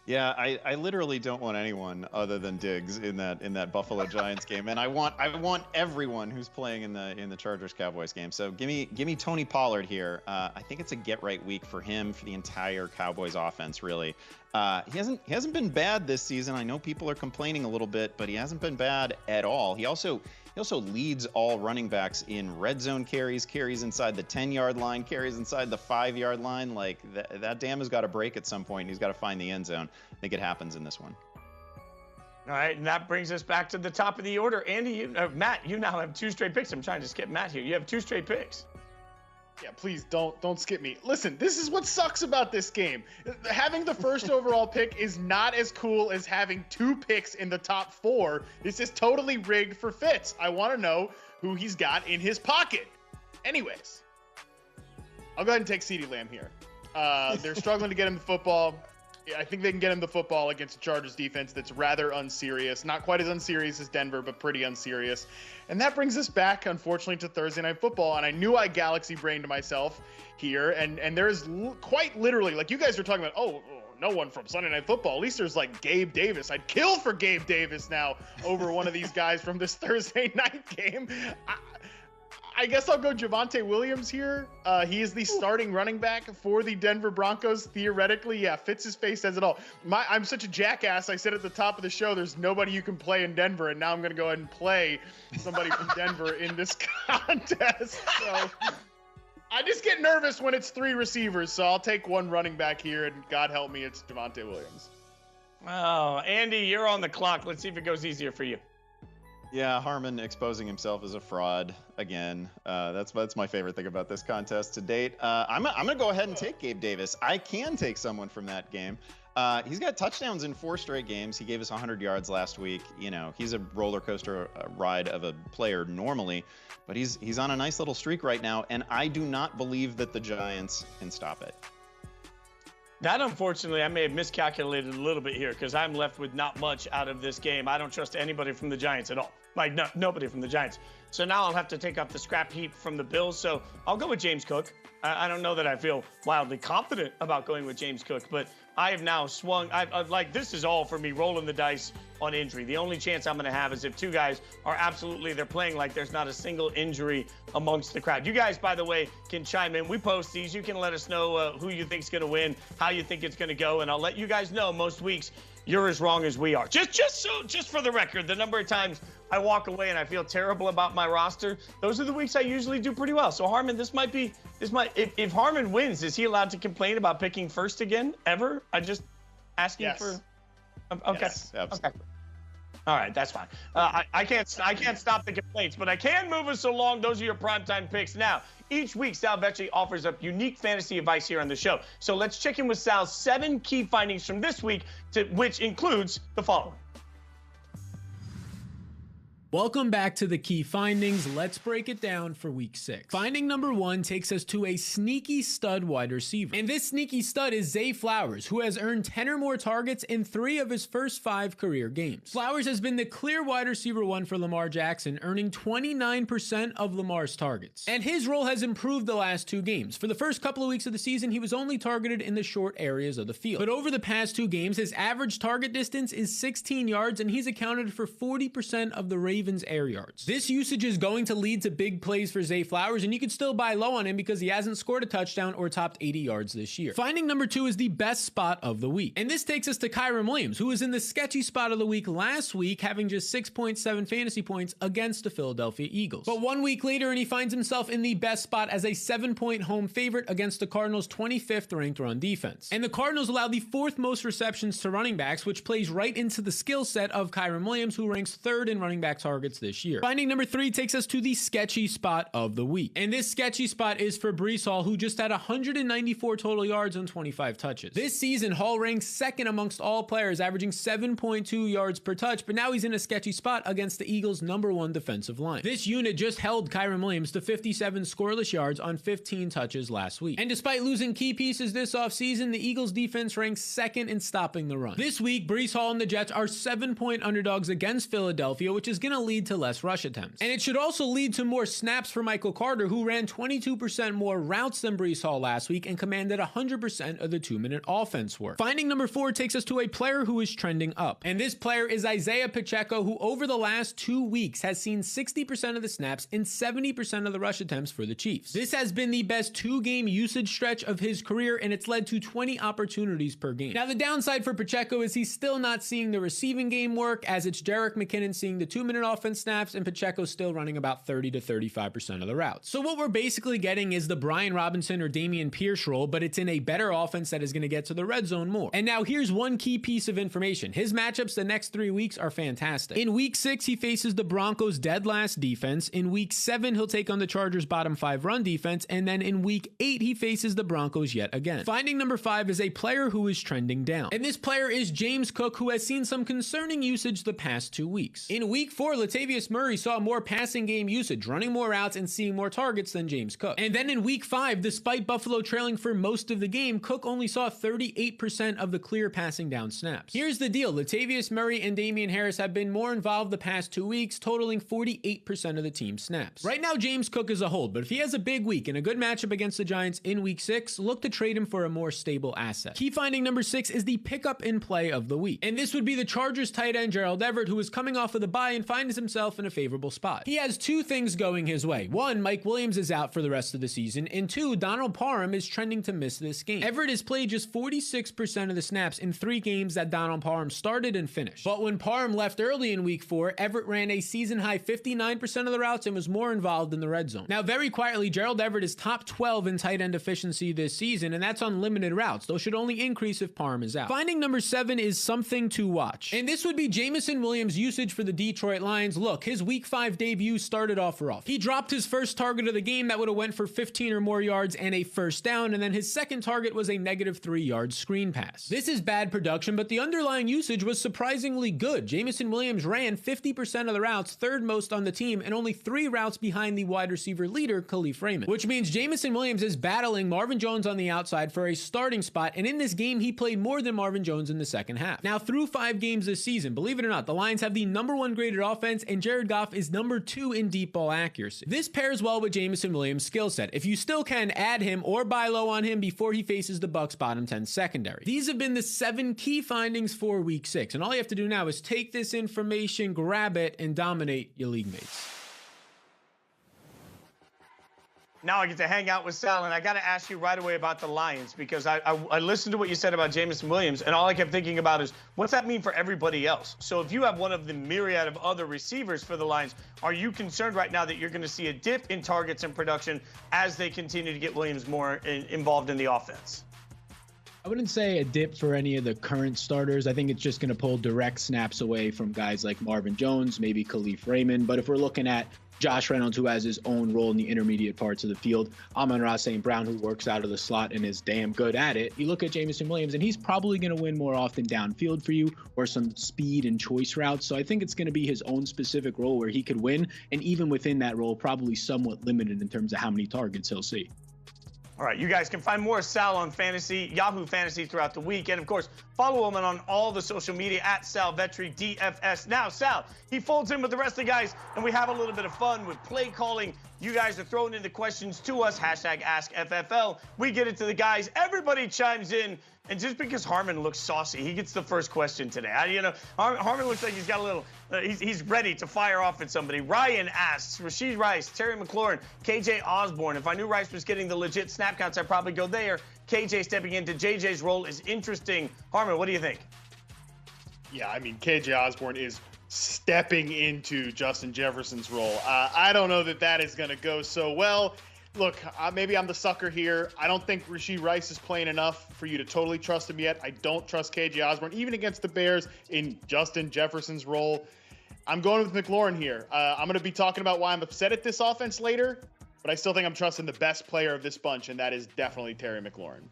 Yeah, I literally don't want anyone other than Diggs in that Buffalo Giants game, and I want everyone who's playing in the Chargers Cowboys game. So give me Tony Pollard here. I think it's a get right week for him, for the entire Cowboys offense. Really, he hasn't been bad this season. I know people are complaining a little bit, but he hasn't been bad at all. He also leads all running backs in red zone carries inside the 10-yard line, carries inside the 5-yard line. Like that dam has got to break at some point. He's got to find the end zone. I think it happens in this one. All right, and that brings us back to the top of the order. Andy, Matt, you now have 2 straight picks. I'm trying to skip Matt here. You have 2 straight picks. Yeah, please don't skip me. Listen, this is what sucks about this game. Having the first overall pick is not as cool as having 2 picks in the top 4. This is totally rigged for Fitz. I want to know who he's got in his pocket. Anyways, I'll go ahead and take CeeDee Lamb here. They're struggling to get him the football. I think they can get him the football against the Chargers defense that's rather unserious. Not quite as unserious as Denver, but pretty unserious. And that brings us back, unfortunately, to Thursday Night Football. And I knew I galaxy brained myself here. And there's quite literally, like you guys are talking about, no one from Sunday Night Football. At least there's like Gabe Davis. I'd kill for Gabe Davis now over one of these guys from this Thursday night game. I guess I'll go Javonte Williams here. He is the starting running back for the Denver Broncos. Theoretically, yeah, fits his face, says it all. I'm such a jackass. I said at the top of the show, there's nobody you can play in Denver, and now I'm going to go ahead and play somebody from Denver in this contest. So I just get nervous when it's 3 receivers, so I'll take 1 running back here, and God help me, it's Javonte Williams. Oh, Andy, you're on the clock. Let's see if it goes easier for you. Yeah, Harmon exposing himself as a fraud again. That's my favorite thing about this contest to date. I'm gonna go ahead and take Gabe Davis. I can take someone from that game. He's got touchdowns in 4 straight games. He gave us 100 yards last week. You know, he's a roller coaster ride of a player normally, but he's on a nice little streak right now, and I do not believe that the Giants can stop it. That, unfortunately, I may have miscalculated a little bit here because I'm left with not much out of this game. I don't trust anybody from the Giants at all. Like, nobody from the Giants. So now I'll have to take up the scrap heap from the Bills. So I'll go with James Cook. I don't know that I feel wildly confident about going with James Cook, but I have now swung. Like, this is all for me rolling the dice on injury. The only chance I'm going to have is if 2 guys are they're playing like there's not a single injury amongst the crowd. You guys, by the way, can chime in. We post these. You can let us know who you think's going to win, how you think it's going to go, and I'll let you guys know most weeks you're as wrong as we are. Just for the record, the number of times I walk away and I feel terrible about my roster, those are the weeks I usually do pretty well. So Harmon, if Harmon wins, is he allowed to complain about picking first again ever? I just asking yes. for. Okay. Yes, absolutely. Okay. All right, that's fine. I can't stop the complaints, but I can move us along. Those are your primetime picks. Now, each week, Sal Vetri offers up unique fantasy advice here on the show. So let's check in with Sal's 7 key findings from this week, which includes the following. Welcome back to the key findings. Let's break it down for week 6. Finding number 1 takes us to a sneaky stud wide receiver. And this sneaky stud is Zay Flowers, who has earned 10 or more targets in 3 of his first 5 career games. Flowers has been the clear wide receiver 1 for Lamar Jackson, earning 29% of Lamar's targets. And his role has improved the last 2 games. For the first couple of weeks of the season, he was only targeted in the short areas of the field. But over the past 2 games, his average target distance is 16 yards, and he's accounted for 40% of the Ravens' air yards. This usage is going to lead to big plays for Zay Flowers, and you can still buy low on him because he hasn't scored a touchdown or topped 80 yards this year. Finding number 2 is the best spot of the week. And this takes us to Kyren Williams, who was in the sketchy spot of the week last week, having just 6.7 fantasy points against the Philadelphia Eagles. But 1 week later, and he finds himself in the best spot as a 7-point home favorite against the Cardinals' 25th ranked run defense. And the Cardinals allow the 4th most receptions to running backs, which plays right into the skill set of Kyren Williams, who ranks 3rd in running back targets this year. Finding number 3 takes us to the sketchy spot of the week. And this sketchy spot is for Breece Hall, who just had 194 total yards on 25 touches. This season, Hall ranks 2nd amongst all players, averaging 7.2 yards per touch, but now he's in a sketchy spot against the Eagles' number 1 defensive line. This unit just held Kyren Williams to 57 scoreless yards on 15 touches last week. And despite losing key pieces this offseason, the Eagles' defense ranks 2nd in stopping the run. This week, Breece Hall and the Jets are 7-point underdogs against Philadelphia, which is going to now lead to less rush attempts. And it should also lead to more snaps for Michael Carter, who ran 22% more routes than Breece Hall last week and commanded 100% of the 2-minute offense work. Finding number 4 takes us to a player who is trending up. And this player is Isaiah Pacheco, who over the last 2 weeks has seen 60% of the snaps and 70% of the rush attempts for the Chiefs. This has been the best 2-game usage stretch of his career, and it's led to 20 opportunities per game. Now, the downside for Pacheco is he's still not seeing the receiving game work, as it's Jerick McKinnon seeing the 2-minute offense snaps and Pacheco still running about 30 to 35% of the routes. So what we're basically getting is the Brian Robinson or Dameon Pierce role, but it's in a better offense that is going to get to the red zone more. And now here's one key piece of information. His matchups the next 3 weeks are fantastic. In week 6, he faces the Broncos' dead last defense. In week 7, he'll take on the Chargers' bottom 5 run defense. And then in week 8, he faces the Broncos yet again. Finding number 5 is a player who is trending down. And this player is James Cook, who has seen some concerning usage the past 2 weeks. In week 4, Latavius Murray saw more passing game usage, running more routes and seeing more targets than James Cook. And then in week 5, despite Buffalo trailing for most of the game, Cook only saw 38% of the clear passing down snaps. Here's the deal. Latavius Murray and Damian Harris have been more involved the past 2 weeks, totaling 48% of the team's snaps. Right now, James Cook is a hold, but if he has a big week and a good matchup against the Giants in week 6, look to trade him for a more stable asset. Key finding number 6 is the pickup in play of the week. And this would be the Chargers tight end Gerald Everett, who is coming off of the bye and finds himself in a favorable spot. He has 2 things going his way. 1, Mike Williams is out for the rest of the season, and 2, Donald Parham is trending to miss this game. Everett has played just 46% of the snaps in 3 games that Donald Parham started and finished. But when Parham left early in week 4, Everett ran a season-high 59% of the routes and was more involved in the red zone. Now, very quietly, Gerald Everett is top 12 in tight end efficiency this season, and that's on limited routes. Those should only increase if Parham is out. Finding number 7 is something to watch. And this would be Jameson Williams' usage for the Detroit Lions. Look, his week 5 debut started off rough. He dropped his first target of the game that would have went for 15 or more yards and a first down, and then his second target was a negative 3-yard screen pass. This is bad production, but the underlying usage was surprisingly good. Jameson Williams ran 50% of the routes, 3rd most on the team, and only 3 routes behind the wide receiver leader, Khalif Raymond, which means Jameson Williams is battling Marvin Jones on the outside for a starting spot, and in this game, he played more than Marvin Jones in the second half. Now, through 5 games this season, believe it or not, the Lions have the number 1 graded offense, and Jared Goff is number 2 in deep ball accuracy. This pairs well with Jameson Williams' skill set. If you still can, add him or buy low on him before he faces the Bucs' bottom 10 secondary. These have been the 7 key findings for week 6, and all you have to do now is take this information, grab it, and dominate your league mates. Now I get to hang out with Sal, and I got to ask you right away about the Lions, because I listened to what you said about Jameson Williams, and all I kept thinking about is, what's that mean for everybody else? So if you have one of the myriad of other receivers for the Lions, are you concerned right now that you're going to see a dip in targets and production as they continue to get Williams more involved in the offense? I wouldn't say a dip for any of the current starters. I think it's just going to pull direct snaps away from guys like Marvin Jones, maybe Khalif Raymond. But if we're looking at Josh Reynolds, who has his own role in the intermediate parts of the field, Amon-Ra St. Brown, who works out of the slot and is damn good at it, you look at Jameson Williams, and he's probably going to win more often downfield for you, or some speed and choice routes. So I think it's going to be his own specific role where he could win, and even within that role, probably somewhat limited in terms of how many targets he'll see. All right, you guys can find more Sal on Fantasy, Yahoo Fantasy throughout the week. And, of course, follow him on all the social media at Sal Vetri, DFS. Now, Sal, he folds in with the rest of the guys, and we have a little bit of fun with play calling. You guys are throwing in the questions to us, hashtag AskFFL. We get it to the guys. Everybody chimes in. And just because Harmon looks saucy, he gets the first question today. Harmon looks like he's got a little, he's ready to fire off at somebody. Ryan asks, Rashee Rice, Terry McLaurin, KJ Osborne. If I knew Rice was getting the legit snap counts, I'd probably go there. KJ stepping into JJ's role is interesting. Harmon, what do you think? Yeah, I mean, KJ Osborne is stepping into Justin Jefferson's role. I don't know that is going to go so well. Look, maybe I'm the sucker here. I don't think Rashee Rice is playing enough for you to totally trust him yet. I don't trust KJ Osborne, even against the Bears, in Justin Jefferson's role. I'm going with McLaurin here. I'm going to be talking about why I'm upset at this offense later, but I still think I'm trusting the best player of this bunch, and that is definitely Terry McLaurin.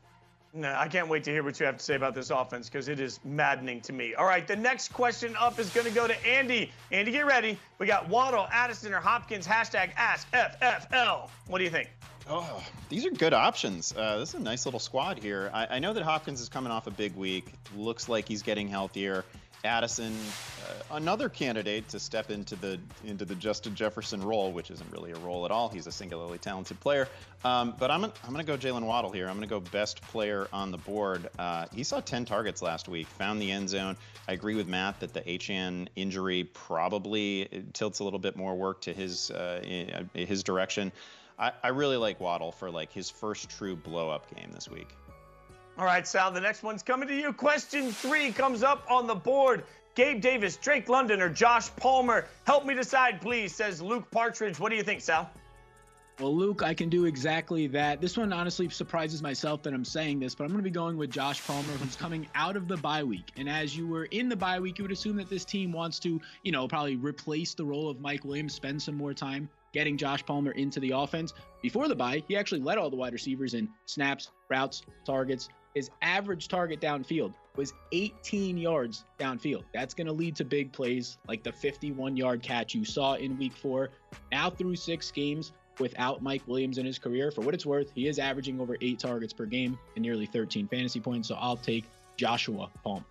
No, I can't wait to hear what you have to say about this offense, because it is maddening to me. All right, the next question up is going to go to Andy. Andy, get ready. We got Waddle, Addison, or Hopkins, hashtag AskFFL. What do you think? Oh, these are good options. This is a nice little squad here. I know that Hopkins is coming off a big week. Looks like he's getting healthier. Addison, another candidate to step into the Justin Jefferson role, which isn't really a role at all. He's a singularly talented player. But I'm gonna go Jalen Waddle here. I'm gonna go best player on the board. He saw 10 targets last week, found the end zone. I agree with Matt that the Etienne injury probably tilts a little bit more work to his direction. I really like Waddle for like his first true blow-up game this week. All right, Sal, the next one's coming to you. Question 3 comes up on the board. Gabe Davis, Drake London, or Josh Palmer? Help me decide, please, says Luke Partridge. What do you think, Sal? Well, Luke, I can do exactly that. This one honestly surprises myself that I'm saying this, but I'm going to be going with Josh Palmer, who's coming out of the bye week. And as you were in the bye week, you would assume that this team wants to, probably replace the role of Mike Williams, spend some more time getting Josh Palmer into the offense. Before the bye, he actually led all the wide receivers in snaps, routes, targets. His average target downfield was 18 yards downfield. That's going to lead to big plays like the 51-yard catch you saw in week 4. Now through 6 games without Mike Williams in his career, for what it's worth, he is averaging over 8 targets per game and nearly 13 fantasy points. So I'll take Joshua Palmer.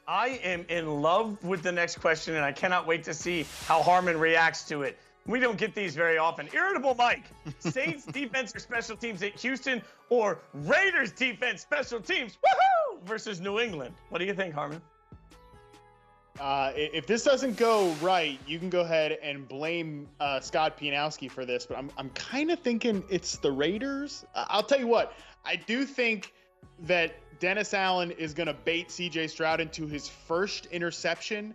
I am in love with the next question, and I cannot wait to see how Harmon reacts to it. We don't get these very often. Irritable Mike, Saints defense or special teams at Houston, or Raiders defense special teams, woohoo, versus New England. What do you think, Harmon? If this doesn't go right, you can go ahead and blame Scott Pianowski for this, but I'm kind of thinking it's the Raiders. I'll tell you what, I do think that Dennis Allen is going to bait CJ Stroud into his first interception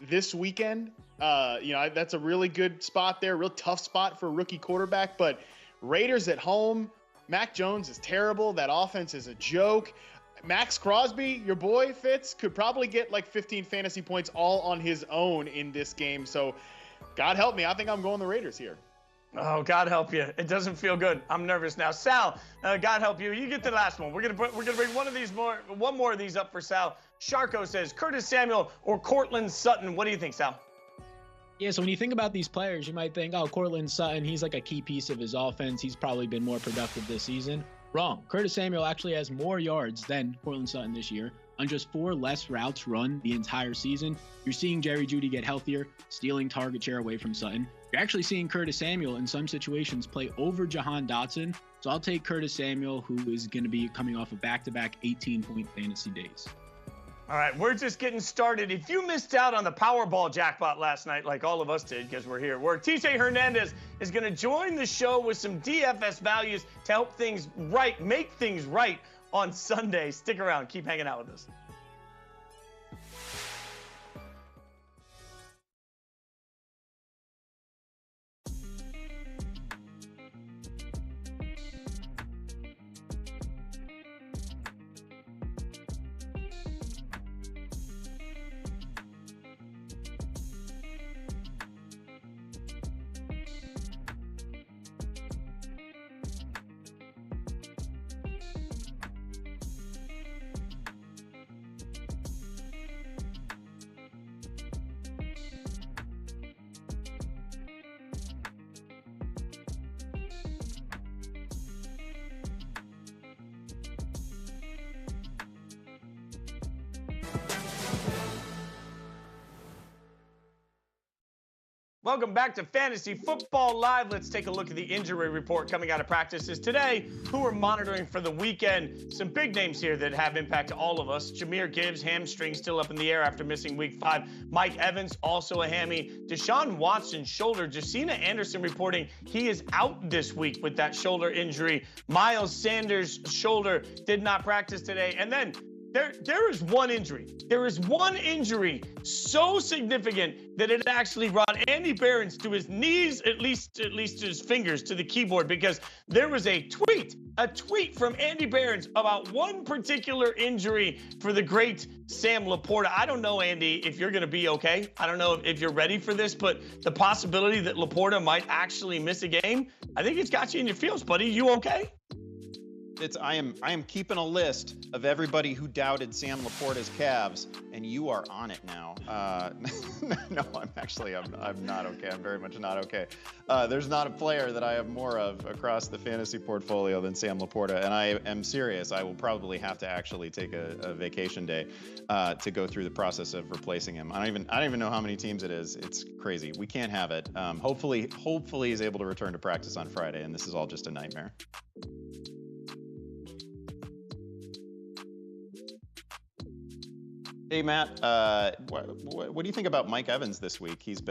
this weekend. That's a really good spot there, real tough spot for a rookie quarterback, but Raiders at home, Mac Jones is terrible. That offense is a joke. Max Crosby, your boy Fitz, could probably get like 15 fantasy points all on his own in this game. So God help me. I think I'm going the Raiders here. Oh, God help you. It doesn't feel good. I'm nervous now. Sal, God help you. You get the last one. We're gonna bring one more of these up for Sal. Sharko says Curtis Samuel or Cortland Sutton. What do you think, Sal? Yeah, so when you think about these players, you might think, Cortland Sutton, he's like a key piece of his offense. He's probably been more productive this season. Wrong. Curtis Samuel actually has more yards than Cortland Sutton this year on just 4 less routes run the entire season. You're seeing Jerry Jeudy get healthier, stealing target share away from Sutton. You're actually seeing Curtis Samuel in some situations play over Jahan Dotson. So I'll take Curtis Samuel, who is going to be coming off of back-to-back 18-point fantasy days. All right, we're just getting started. If you missed out on the Powerball jackpot last night, like all of us did because we're here, where TJ Hernandez is going to join the show with some DFS values to help things right, make things right on Sunday. Stick around. Keep hanging out with us. Welcome back to Fantasy Football Live. Let's take a look at the injury report coming out of practices today. Who we're monitoring for the weekend. Some big names here that have impact to all of us. Jahmyr Gibbs, hamstring still up in the air after missing week 5. Mike Evans, also a hammy. Deshaun Watson, shoulder. Jacina Anderson reporting he is out this week with that shoulder injury. Miles Sanders, shoulder, did not practice today. And then there is one injury. There is one injury so significant that it actually brought Andy Behrens to his knees, at least to his fingers, to the keyboard, because there was a tweet from Andy Behrens about one particular injury for the great Sam Laporta. I don't know, Andy, if you're going to be okay. I don't know if you're ready for this, but the possibility that Laporta might actually miss a game, I think it's got you in your feels, buddy. You okay? I am keeping a list of everybody who doubted Sam Laporta's Cavs, and you are on it now. No, I'm not okay. I'm very much not okay. There's not a player that I have more of across the fantasy portfolio than Sam Laporta, and I am serious. I will probably have to actually take a vacation day to go through the process of replacing him. I don't even know how many teams it is. It's crazy. We can't have it. Hopefully he's able to return to practice on Friday, and this is all just a nightmare. Hey Matt, what do you think about Mike Evans this week? He's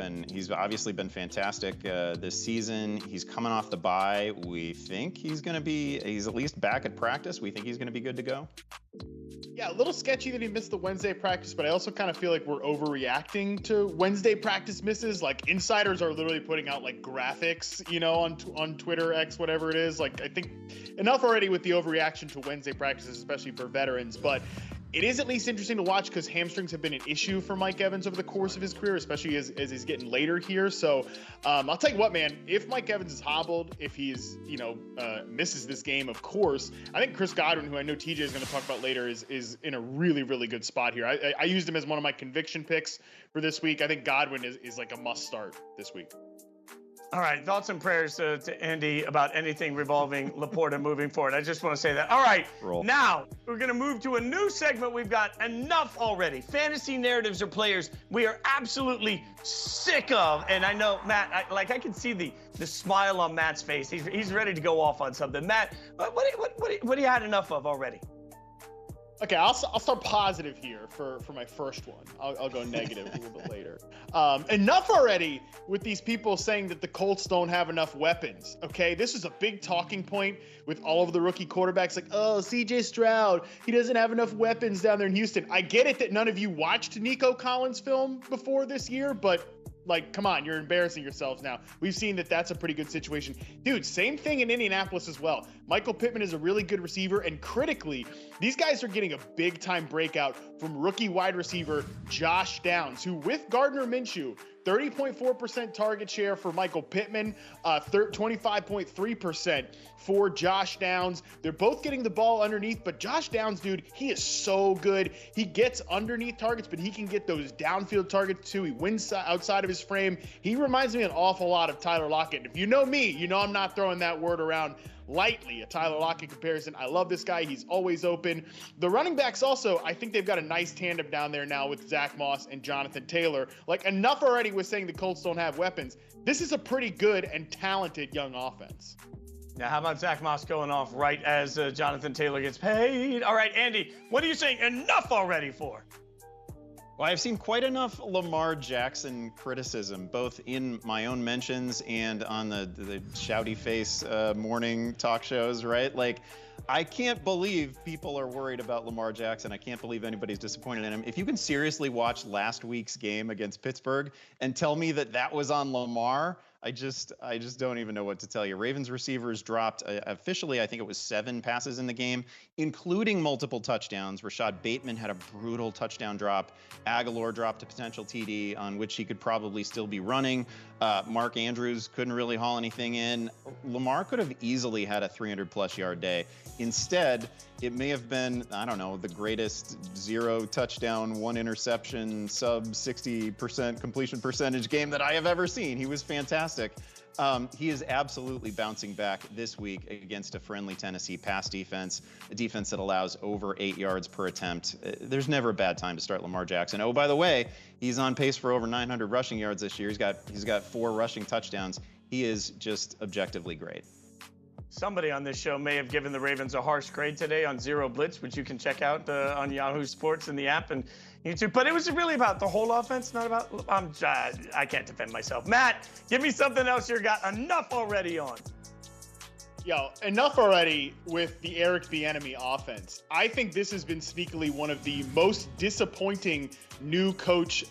obviously been fantastic this season. He's coming off the bye. We think he's at least back at practice. We think he's going to be good to go. Yeah, a little sketchy that he missed the Wednesday practice, but I also kind of feel like we're overreacting to Wednesday practice misses. Like insiders are literally putting out like graphics, on Twitter, X, whatever it is. Like I think enough already with the overreaction to Wednesday practices, especially for veterans, but it is at least interesting to watch because hamstrings have been an issue for Mike Evans over the course of his career, especially as he's getting later here. So I'll tell you what, man, if Mike Evans is hobbled, if he's, misses this game, of course, I think Chris Godwin, who I know TJ is going to talk about later, is in a really, really good spot here. I used him as one of my conviction picks for this week. I think Godwin is like a must start this week. All right, thoughts and prayers to Andy about anything revolving Laporta moving forward. I just want to say that. All right, Now we're going to move to a new segment. We've got enough already. Fantasy narratives or players we are absolutely sick of. And I know, Matt, I can see the smile on Matt's face. He's ready to go off on something. Matt, what do you had enough of already? Okay, I'll start positive here for my first one. I'll go negative a little bit later. Enough already with these people saying that the Colts don't have enough weapons, okay? This is a big talking point with all of the rookie quarterbacks like, oh, CJ Stroud, he doesn't have enough weapons down there in Houston. I get it that none of you watched Nico Collins' film before this year, but like, come on, you're embarrassing yourselves now. We've seen that that's a pretty good situation. Dude, same thing in Indianapolis as well. Michael Pittman is a really good receiver, and critically, these guys are getting a big-time breakout from rookie wide receiver Josh Downs, who with Gardner Minshew, 30.4% target share for Michael Pittman, 25.3% for Josh Downs. They're both getting the ball underneath, but Josh Downs, dude, he is so good. He gets underneath targets, but he can get those downfield targets too. He wins outside of his frame. He reminds me an awful lot of Tyler Lockett. If you know me, you know I'm not throwing that word around lightly, a Tyler Lockett comparison. I love this guy. He's always open. The running backs also, I think they've got a nice tandem down there now with Zach Moss and Jonathan Taylor. Like, enough already with saying the Colts don't have weapons. This is a pretty good and talented young offense. Now, how about Zach Moss going off right as Jonathan Taylor gets paid? All right, Andy, what are you saying enough already for? Well, I've seen quite enough Lamar Jackson criticism, both in my own mentions and on the shouty face morning talk shows, right? Like, I can't believe people are worried about Lamar Jackson. I can't believe anybody's disappointed in him. If you can seriously watch last week's game against Pittsburgh and tell me that was on Lamar, I just don't even know what to tell you. Ravens receivers dropped officially, I think it was 7 passes in the game, including multiple touchdowns. Rashad Bateman had a brutal touchdown drop. Aguilar dropped a potential TD on which he could probably still be running. Mark Andrews couldn't really haul anything in. Lamar could have easily had a 300-plus yard day. Instead, it may have been, I don't know, the greatest 0 touchdown, 1 interception, sub 60% completion percentage game that I have ever seen. He was fantastic. He is absolutely bouncing back this week against a friendly Tennessee pass defense, a defense that allows over 8 yards per attempt. There's never a bad time to start Lamar Jackson. Oh, by the way, he's on pace for over 900 rushing yards this year. He's got 4 rushing touchdowns. He is just objectively great. Somebody on this show may have given the Ravens a harsh grade today on Zero Blitz, which you can check out on Yahoo Sports in the app and YouTube. But it was really about the whole offense, not about I can't defend myself. Matt, give me something else you got enough already on. Yo, enough already with the Eric Bieniemy offense. I think this has been sneakily one of the most disappointing new coach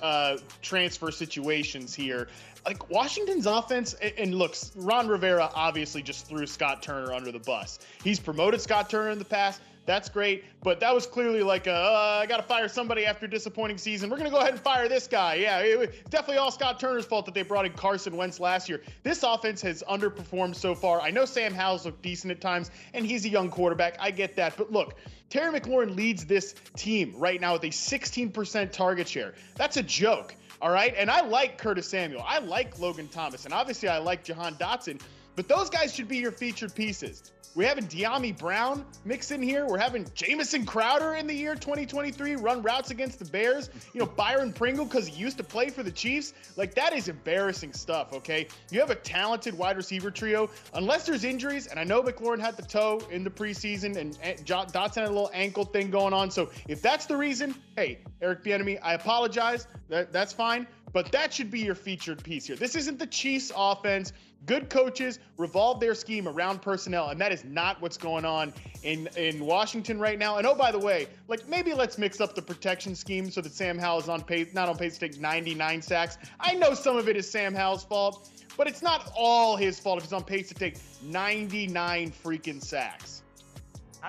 transfer situations here. Like, Washington's offense, and look, Ron Rivera obviously just threw Scott Turner under the bus. He's promoted Scott Turner in the past, That's great, but that was clearly like I got to fire somebody after a disappointing season. We're going to go ahead and fire this guy. Yeah, it's definitely all Scott Turner's fault that they brought in Carson Wentz last year. This offense has underperformed so far. I know Sam Howell's looked decent at times, and he's a young quarterback. I get that, but look, Terry McLaurin leads this team right now with a 16% target share. That's a joke, all right? And I like Curtis Samuel. I like Logan Thomas, and obviously I like Jahan Dotson, but those guys should be your featured pieces. We're having De'Ami Brown mixed in here. We're having Jamison Crowder in the year 2023 run routes against the Bears. You know, Byron Pringle because he used to play for the Chiefs. Like, that is embarrassing stuff, okay? You have a talented wide receiver trio. Unless there's injuries, and I know McLaurin had the toe in the preseason, and Dotson had a little ankle thing going on. So if that's the reason, hey, Eric Bieniemy, I apologize. That's fine. But that should be your featured piece here. This isn't the Chiefs offense. Good coaches revolve their scheme around personnel, and that is not what's going on in Washington right now. And oh, by the way, like, maybe let's mix up the protection scheme so that Sam Howell is not on pace to take 99 sacks. I know some of it is Sam Howell's fault, but it's not all his fault if he's on pace to take 99 freaking sacks.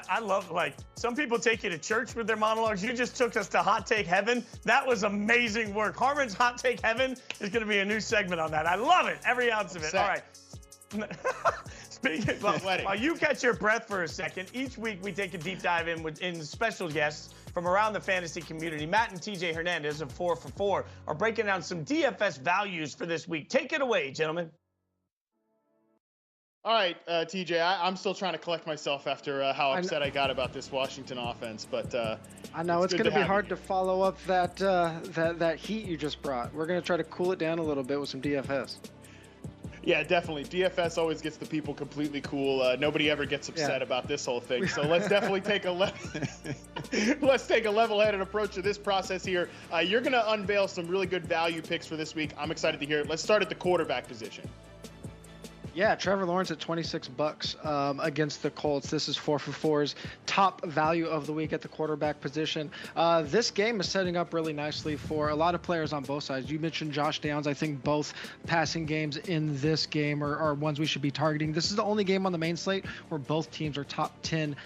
I love, like, some people take you to church with their monologues. You just took us to Hot Take Heaven. That was amazing work. Harmon's Hot Take Heaven is going to be a new segment on that. I love it. Every ounce of it. All right. Speaking of, while you catch your breath for a second, each week we take a deep dive in special guests from around the fantasy community. Matt and TJ Hernandez of 4 for 4 are breaking down some DFS values for this week. Take it away, gentlemen. All right, TJ, I'm still trying to collect myself after how upset I got about this Washington offense, but I know it's going to be hard to follow up that heat you just brought. We're going to try to cool it down a little bit with some DFS. Yeah, definitely. DFS always gets the people completely cool. Nobody ever gets upset about this whole thing. So let's definitely take a level-headed approach to this process here. You're going to unveil some really good value picks for this week. I'm excited to hear it. Let's start at the quarterback position. Yeah, Trevor Lawrence at $26 against the Colts. This is 4 for 4's top value of the week at the quarterback position. This game is setting up really nicely for a lot of players on both sides. You mentioned Josh Downs. I think both passing games in this game are ones we should be targeting. This is the only game on the main slate where both teams are top 10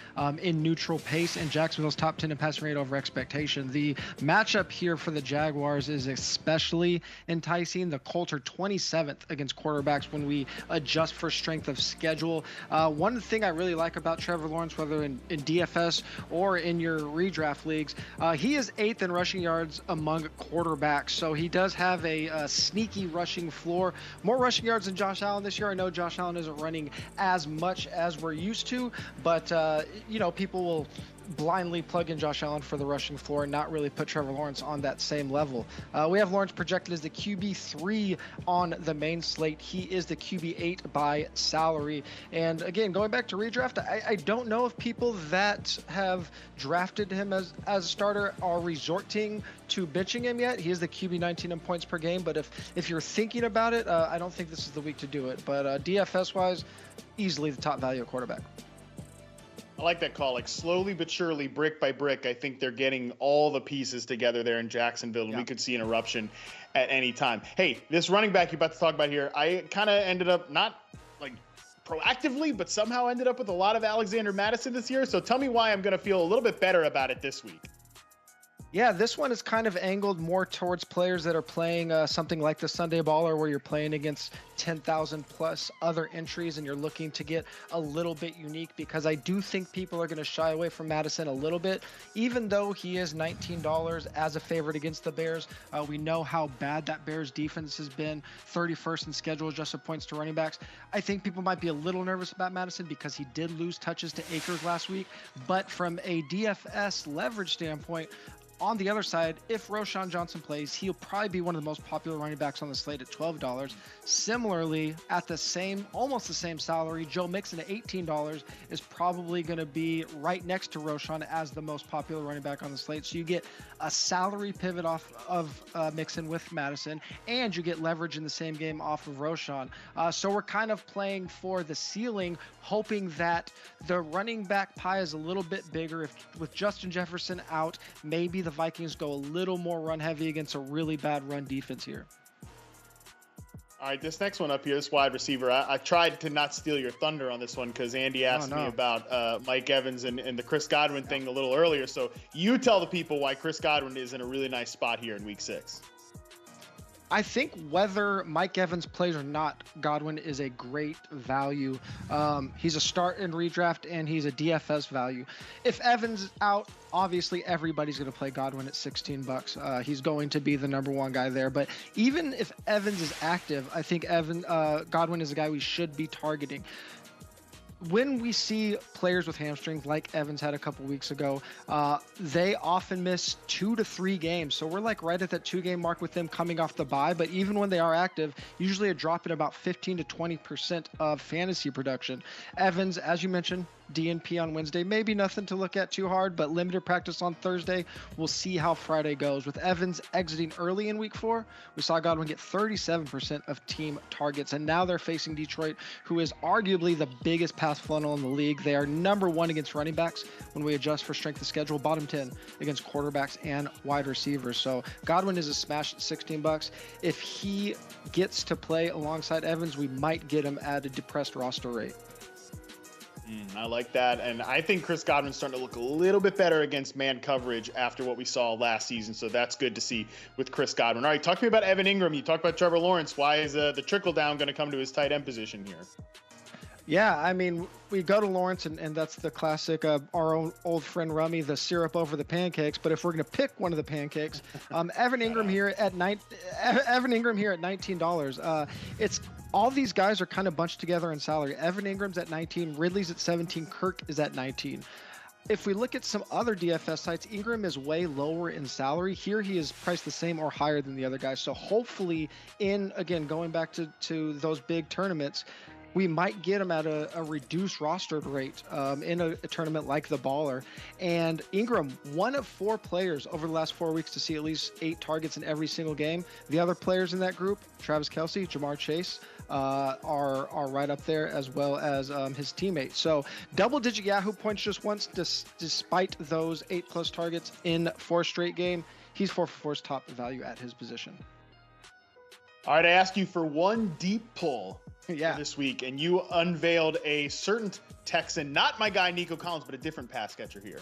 in neutral pace, and Jacksonville's top 10 in passing rate over expectation. The matchup here for the Jaguars is especially enticing. The Colts are 27th against quarterbacks when we adjust for strength of schedule. One thing I really like about Trevor Lawrence, whether in DFS or in your redraft leagues, he is 8th in rushing yards among quarterbacks. So he does have a sneaky rushing floor. More rushing yards than Josh Allen this year. I know Josh Allen isn't running as much as we're used to, but people will blindly plug in Josh Allen for the rushing floor and not really put Trevor Lawrence on that same level. We have Lawrence projected as the QB3 on the main slate. He is the QB8 by salary. And again, going back to redraft, I don't know if people that have drafted him as a starter are resorting to benching him yet. He is the QB19 in points per game, but if you're thinking about it, I don't think this is the week to do it. But DFS-wise, easily the top value of quarterback. I like that call. Like, slowly but surely, brick by brick, I think they're getting all the pieces together there in Jacksonville, and we could see an eruption at any time. Hey, this running back you're about to talk about here, I kind of ended up not like proactively, but somehow ended up with a lot of Alexander Mattison this year. So tell me why I'm going to feel a little bit better about it this week. Yeah, this one is kind of angled more towards players that are playing something like the Sunday Baller, where you're playing against 10,000 plus other entries and you're looking to get a little bit unique, because I do think people are going to shy away from Mattison a little bit, even though he is $19 as a favorite against the Bears. We know how bad that Bears defense has been, 31st in schedule adjusted points to running backs. I think people might be a little nervous about Mattison because he did lose touches to Akers last week, but from a DFS leverage standpoint, on the other side, if Roschon Johnson plays, he'll probably be one of the most popular running backs on the slate at $12. Similarly, at almost the same salary, Joe Mixon at $18 is probably going to be right next to Roschon as the most popular running back on the slate. So you get a salary pivot off of Mixon with Mattison, and you get leverage in the same game off of Roschon. So we're kind of playing for the ceiling, hoping that the running back pie is a little bit bigger. With Justin Jefferson out, maybe the Vikings go a little more run heavy against a really bad run defense here. All right, this next one up here, this wide receiver, I tried to not steal your thunder on this one because Andy asked me about Mike Evans and the Chris Godwin thing a little earlier. So you tell the people why Chris Godwin is in a really nice spot here in Week 6. I think whether Mike Evans plays or not, Godwin is a great value. He's a start in redraft, and he's a DFS value. If Evans is out, obviously everybody's going to play Godwin at $16. He's going to be the number one guy there. But even if Evans is active, I think Godwin is a guy we should be targeting. When we see players with hamstrings like Evans had a couple weeks ago, they often miss 2 to 3 games. So we're like right at that 2-game mark with them coming off the bye. But even when they are active, usually a drop in about 15 to 20% of fantasy production. Evans, as you mentioned, DNP on Wednesday, maybe nothing to look at too hard, but limited practice on Thursday. We'll see how Friday goes. With Evans exiting early in Week 4, we saw Godwin get 37% of team targets, and now they're facing Detroit, who is arguably the biggest pass funnel in the league. They are number 1 against running backs when we adjust for strength of schedule, bottom 10 against quarterbacks and wide receivers. So Godwin is a smash at $16. If he gets to play alongside Evans, we might get him at a depressed roster rate. I like that, and I think Chris Godwin's starting to look a little bit better against man coverage after what we saw last season, so that's good to see with Chris Godwin. All right, talk to me about Evan Ingram. You talked about Trevor Lawrence. Why is the trickle-down going to come to his tight end position here? Yeah, I mean, we go to Lawrence, and that's the classic, our own old friend Rummy, the syrup over the pancakes. But if we're going to pick one of the pancakes, Evan Ingram here at $19. It's all these guys are kind of bunched together in salary. Evan Ingram's at 19, Ridley's at 17, Kirk is at 19. If we look at some other DFS sites, Ingram is way lower in salary. Here he is priced the same or higher than the other guys. So hopefully again, going back to those big tournaments, we might get him at a reduced rostered rate in a tournament like the Baller. And Ingram, one of 4 players over the last 4 weeks to see at least 8 targets in every single game. The other players in that group, Travis Kelce, Jamar Chase, are right up there, as well as his teammates. So double-digit Yahoo points just once, despite those 8+ targets in 4 straight game. He's 4-for-4's top value at his position. All right, I asked you for one deep pull for this week, and you unveiled a certain Texan, not my guy Nico Collins, but a different pass catcher here.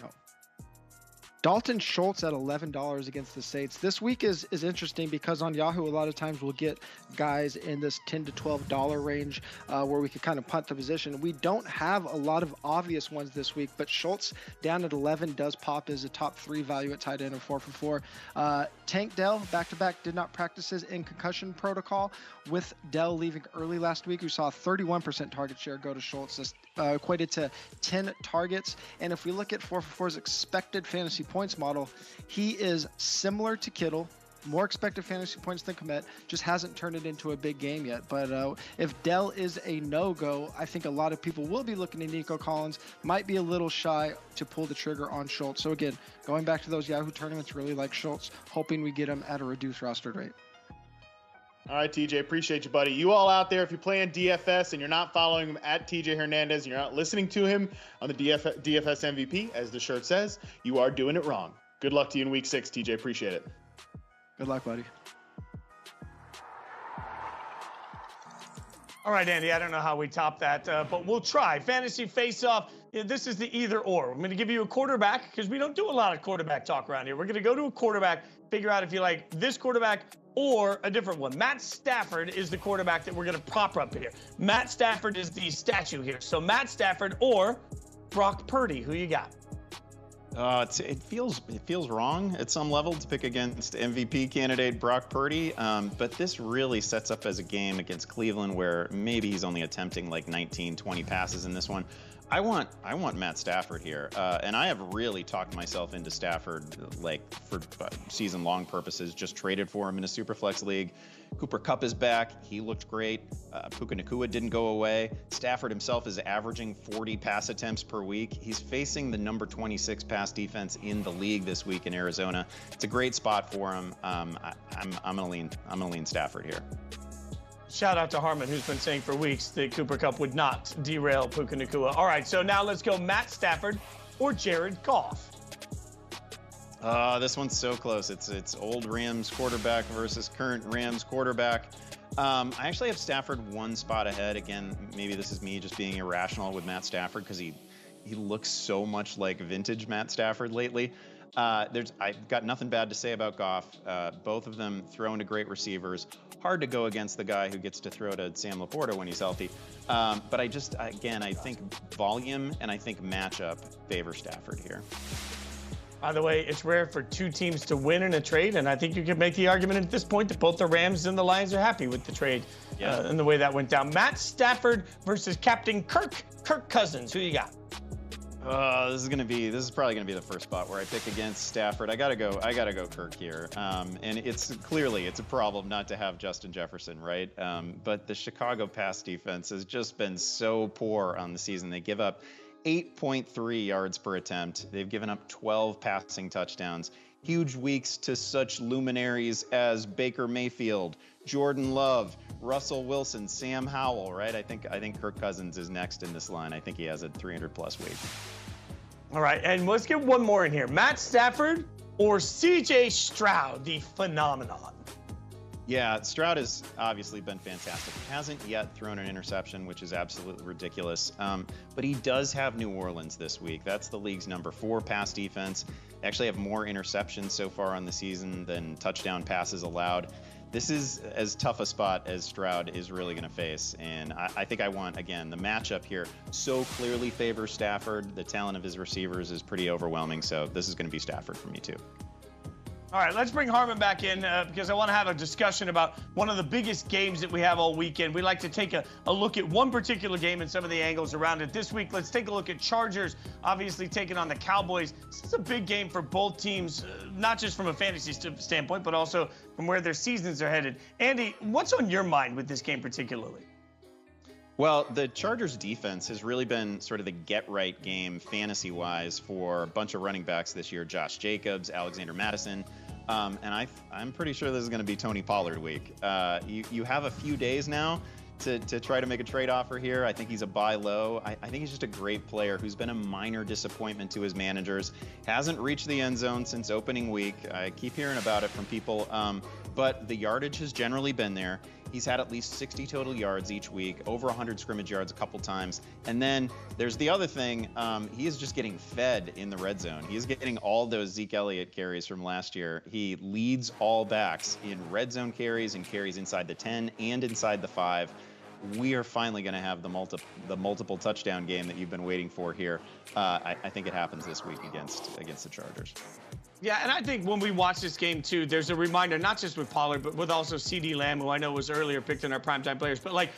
Dalton Schultz at $11 against the Saints. This week is interesting because on Yahoo, a lot of times we'll get guys in this $10 to $12 range where we could kind of punt the position. We don't have a lot of obvious ones this week, but Schultz down at 11 does pop as a top 3 value at tight end of 4-for-4. Tank Dell, back-to-back, did not practice his in concussion protocol. With Dell leaving early last week, we saw a 31% target share go to Schultz. This equated to 10 targets. And if we look at 4-for-4's expected fantasy points model, he is similar to Kittle, more expected fantasy points than Kmet, just hasn't turned it into a big game yet. But if Dell is a no-go, I think a lot of people will be looking at Nico Collins, might be a little shy to pull the trigger on Schultz. So again, going back to those Yahoo tournaments, really like Schultz, hoping we get him at a reduced roster rate. All right, TJ, appreciate you, buddy. You all out there, if you're playing DFS and you're not following him at TJ Hernandez, and you're not listening to him on the DFS MVP, as the shirt says, you are doing it wrong. Good luck to you in Week 6, TJ. Appreciate it. Good luck, buddy. All right, Andy, I don't know how we top that, but we'll try. Fantasy face-off, this is the either-or. I'm going to give you a quarterback because we don't do a lot of quarterback talk around here. We're going to go to a quarterback, figure out if you like this quarterback or a different one. Matt Stafford is the quarterback that we're going to prop up here. Matt Stafford is the statue here. So Matt Stafford or Brock Purdy, who you got? It feels wrong at some level to pick against MVP candidate Brock Purdy, but this really sets up as a game against Cleveland where maybe he's only attempting like 19, 20 passes in this one. I want Matt Stafford here, and I have really talked myself into Stafford like for season-long purposes. Just traded for him in a Superflex league. Cooper Kupp is back. He looked great. Puka Nacua didn't go away. Stafford himself is averaging 40 pass attempts per week. He's facing the number 26 pass defense in the league this week in Arizona. It's a great spot for him. I'm gonna lean Stafford here. Shout out to Harmon, who's been saying for weeks that Cooper Kupp would not derail Puka Nacua. All right, so now let's go Matt Stafford or Jared Goff. This one's so close. It's old Rams quarterback versus current Rams quarterback. I actually have Stafford one spot ahead. Again, maybe this is me just being irrational with Matt Stafford because he looks so much like vintage Matt Stafford lately. I've got nothing bad to say about Goff. Both of them throwing to great receivers. Hard to go against the guy who gets to throw to Sam Laporta when he's healthy. But I think volume and I think matchup favor Stafford here. By the way, it's rare for two teams to win in a trade, and I think you could make the argument at this point that both the Rams and the Lions are happy with the trade and the way that went down. Matt Stafford versus Captain Kirk Cousins. Who you got? This is probably gonna be the first spot where I pick against Stafford. I gotta go Kirk here. And it's a problem not to have Justin Jefferson, right? But the Chicago pass defense has just been so poor on the season. They give up 8.3 yards per attempt. They've given up 12 passing touchdowns. Huge weeks to such luminaries as Baker Mayfield, Jordan Love, Russell Wilson, Sam Howell, right? I think Kirk Cousins is next in this line. I think he has a 300-plus week. All right, and let's get one more in here. Matt Stafford or CJ Stroud, the phenomenon? Yeah, Stroud has obviously been fantastic. He hasn't yet thrown an interception, which is absolutely ridiculous. But he does have New Orleans this week. That's the league's number 4 pass defense. They actually have more interceptions so far on the season than touchdown passes allowed. This is as tough a spot as Stroud is really going to face. And I think I want, again, the matchup here so clearly favors Stafford. The talent of his receivers is pretty overwhelming. So this is going to be Stafford for me, too. All right, let's bring Harmon back in because I want to have a discussion about one of the biggest games that we have all weekend. We like to take a look at one particular game and some of the angles around it. This week, let's take a look at Chargers, obviously taking on the Cowboys. This is a big game for both teams, not just from a fantasy standpoint, but also from where their seasons are headed. Andy, what's on your mind with this game particularly? Well, the Chargers defense has really been sort of the get-right game fantasy-wise for a bunch of running backs this year. Josh Jacobs, Alexander Mattison, and I'm pretty sure this is going to be Tony Pollard week. You have a few days now to try to make a trade offer here. I think he's a buy low. I think he's just a great player who's been a minor disappointment to his managers. Hasn't reached the end zone since opening week. I keep hearing about it from people, but the yardage has generally been there. He's had at least 60 total yards each week, over 100 scrimmage yards a couple times. And then there's the other thing. He is just getting fed in the red zone. He is getting all those Zeke Elliott carries from last year. He leads all backs in red zone carries and carries inside the 10 and inside the 5. We are finally going to have the multiple touchdown game that you've been waiting for here. I think it happens this week against the Chargers. Yeah, and I think when we watch this game, too, there's a reminder, not just with Pollard, but with also CeeDee Lamb, who I know was earlier picked in our primetime players. But, like,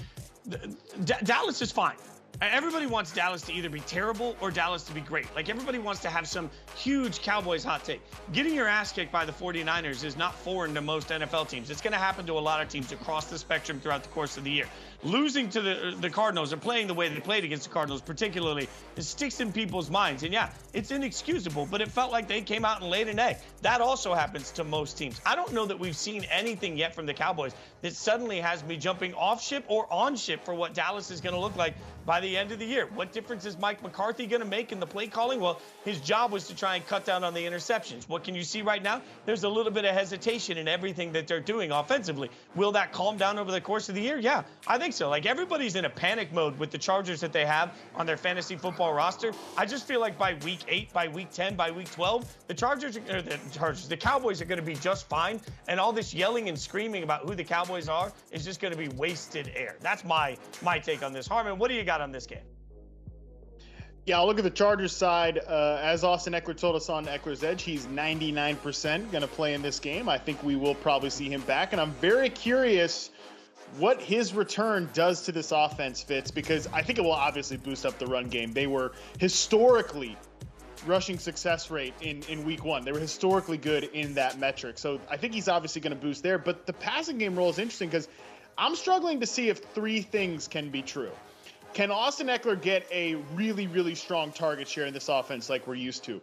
Dallas is fine. Everybody wants Dallas to either be terrible or Dallas to be great. Like, everybody wants to have some huge Cowboys hot take. Getting your ass kicked by the 49ers is not foreign to most NFL teams. It's going to happen to a lot of teams across the spectrum throughout the course of the year. Losing to the Cardinals or playing the way they played against the Cardinals particularly, it sticks in people's minds. And, yeah, it's inexcusable, but it felt like they came out and laid an egg. That also happens to most teams. I don't know that we've seen anything yet from the Cowboys that suddenly has me jumping off ship or on ship for what Dallas is going to look like by the end of the year. What difference is Mike McCarthy going to make in the play calling? Well, his job was to try and cut down on the interceptions. What can you see right now? There's a little bit of hesitation in everything that they're doing offensively. Will that calm down over the course of the year? Yeah, I think so. Like, everybody's in a panic mode with the Chargers that they have on their fantasy football roster. I just feel like by week 8, by week 10, by week 12, the Cowboys are going to be just fine. And all this yelling and screaming about who the Cowboys are is just going to be wasted air. That's my take on this. Harmon, what do you got on this game? Yeah, I'll look at the Chargers side. As Austin Eckler told us on Eckler's Edge, he's 99% going to play in this game. I think we will probably see him back. And I'm very curious what his return does to this offense, Fitz, because I think it will obviously boost up the run game. They were historically rushing success rate in week 1. They were historically good in that metric. So I think he's obviously going to boost there. But the passing game role is interesting because I'm struggling to see if 3 things can be true. Can Austin Eckler get a really, really strong target share in this offense like we're used to?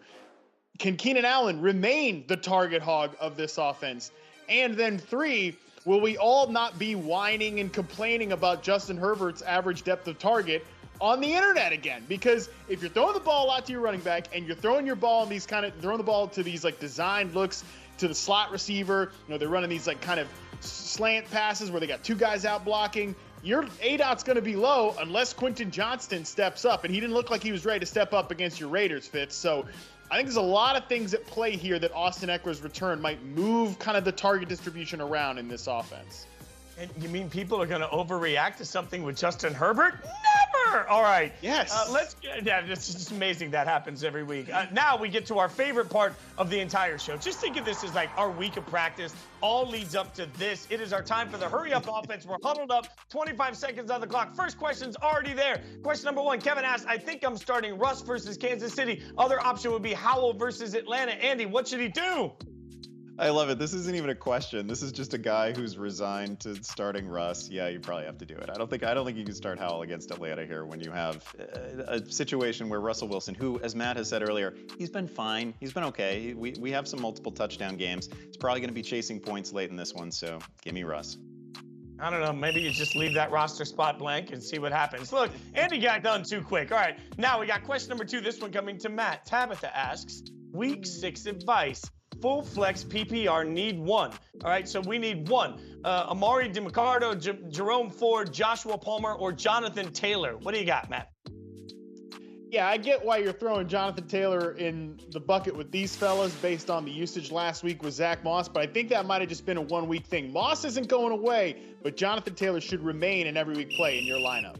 Can Keenan Allen remain the target hog of this offense? And then 3, will we all not be whining and complaining about Justin Herbert's average depth of target on the internet again? Because if you're throwing the ball a lot to your running back and you're throwing your ball in throwing the ball to these like designed looks to the slot receiver, they're running these like kind of slant passes where they got two guys out blocking. Your ADOT's going to be low unless Quentin Johnston steps up, and he didn't look like he was ready to step up against your Raiders, Fitz. So I think there's a lot of things at play here that Austin Eckler's return might move kind of the target distribution around in this offense. And you mean people are going to overreact to something with Justin Herbert? Never! All right. Yes. It's just amazing that happens every week. Now we get to our favorite part of the entire show. Just think of this as like our week of practice. All leads up to this. It is our time for the hurry up offense. We're huddled up, 25 seconds on the clock. First question's already there. Question number 1, Kevin asks, I think I'm starting Russ versus Kansas City. Other option would be Howell versus Atlanta. Andy, what should he do? I love it. This isn't even a question. This is just a guy who's resigned to starting Russ. Yeah, you probably have to do it. I don't think you can start Howell against Atlanta here when you have a situation where Russell Wilson, who, as Matt has said earlier, he's been fine. He's been okay. We have some multiple touchdown games. He's probably going to be chasing points late in this one, so give me Russ. I don't know. Maybe you just leave that roster spot blank and see what happens. Look, Andy got done too quick. All right, now we got question number 2. This one coming to Matt. Tabitha asks, Week 6 advice. Full flex PPR need 1. All right, so we need 1. Amari DeMarcado, Jerome Ford, Joshua Palmer, or Jonathan Taylor. What do you got, Matt? Yeah, I get why you're throwing Jonathan Taylor in the bucket with these fellas based on the usage last week with Zach Moss, but I think that might have just been a one-week thing. Moss isn't going away, but Jonathan Taylor should remain an every week play in your lineup.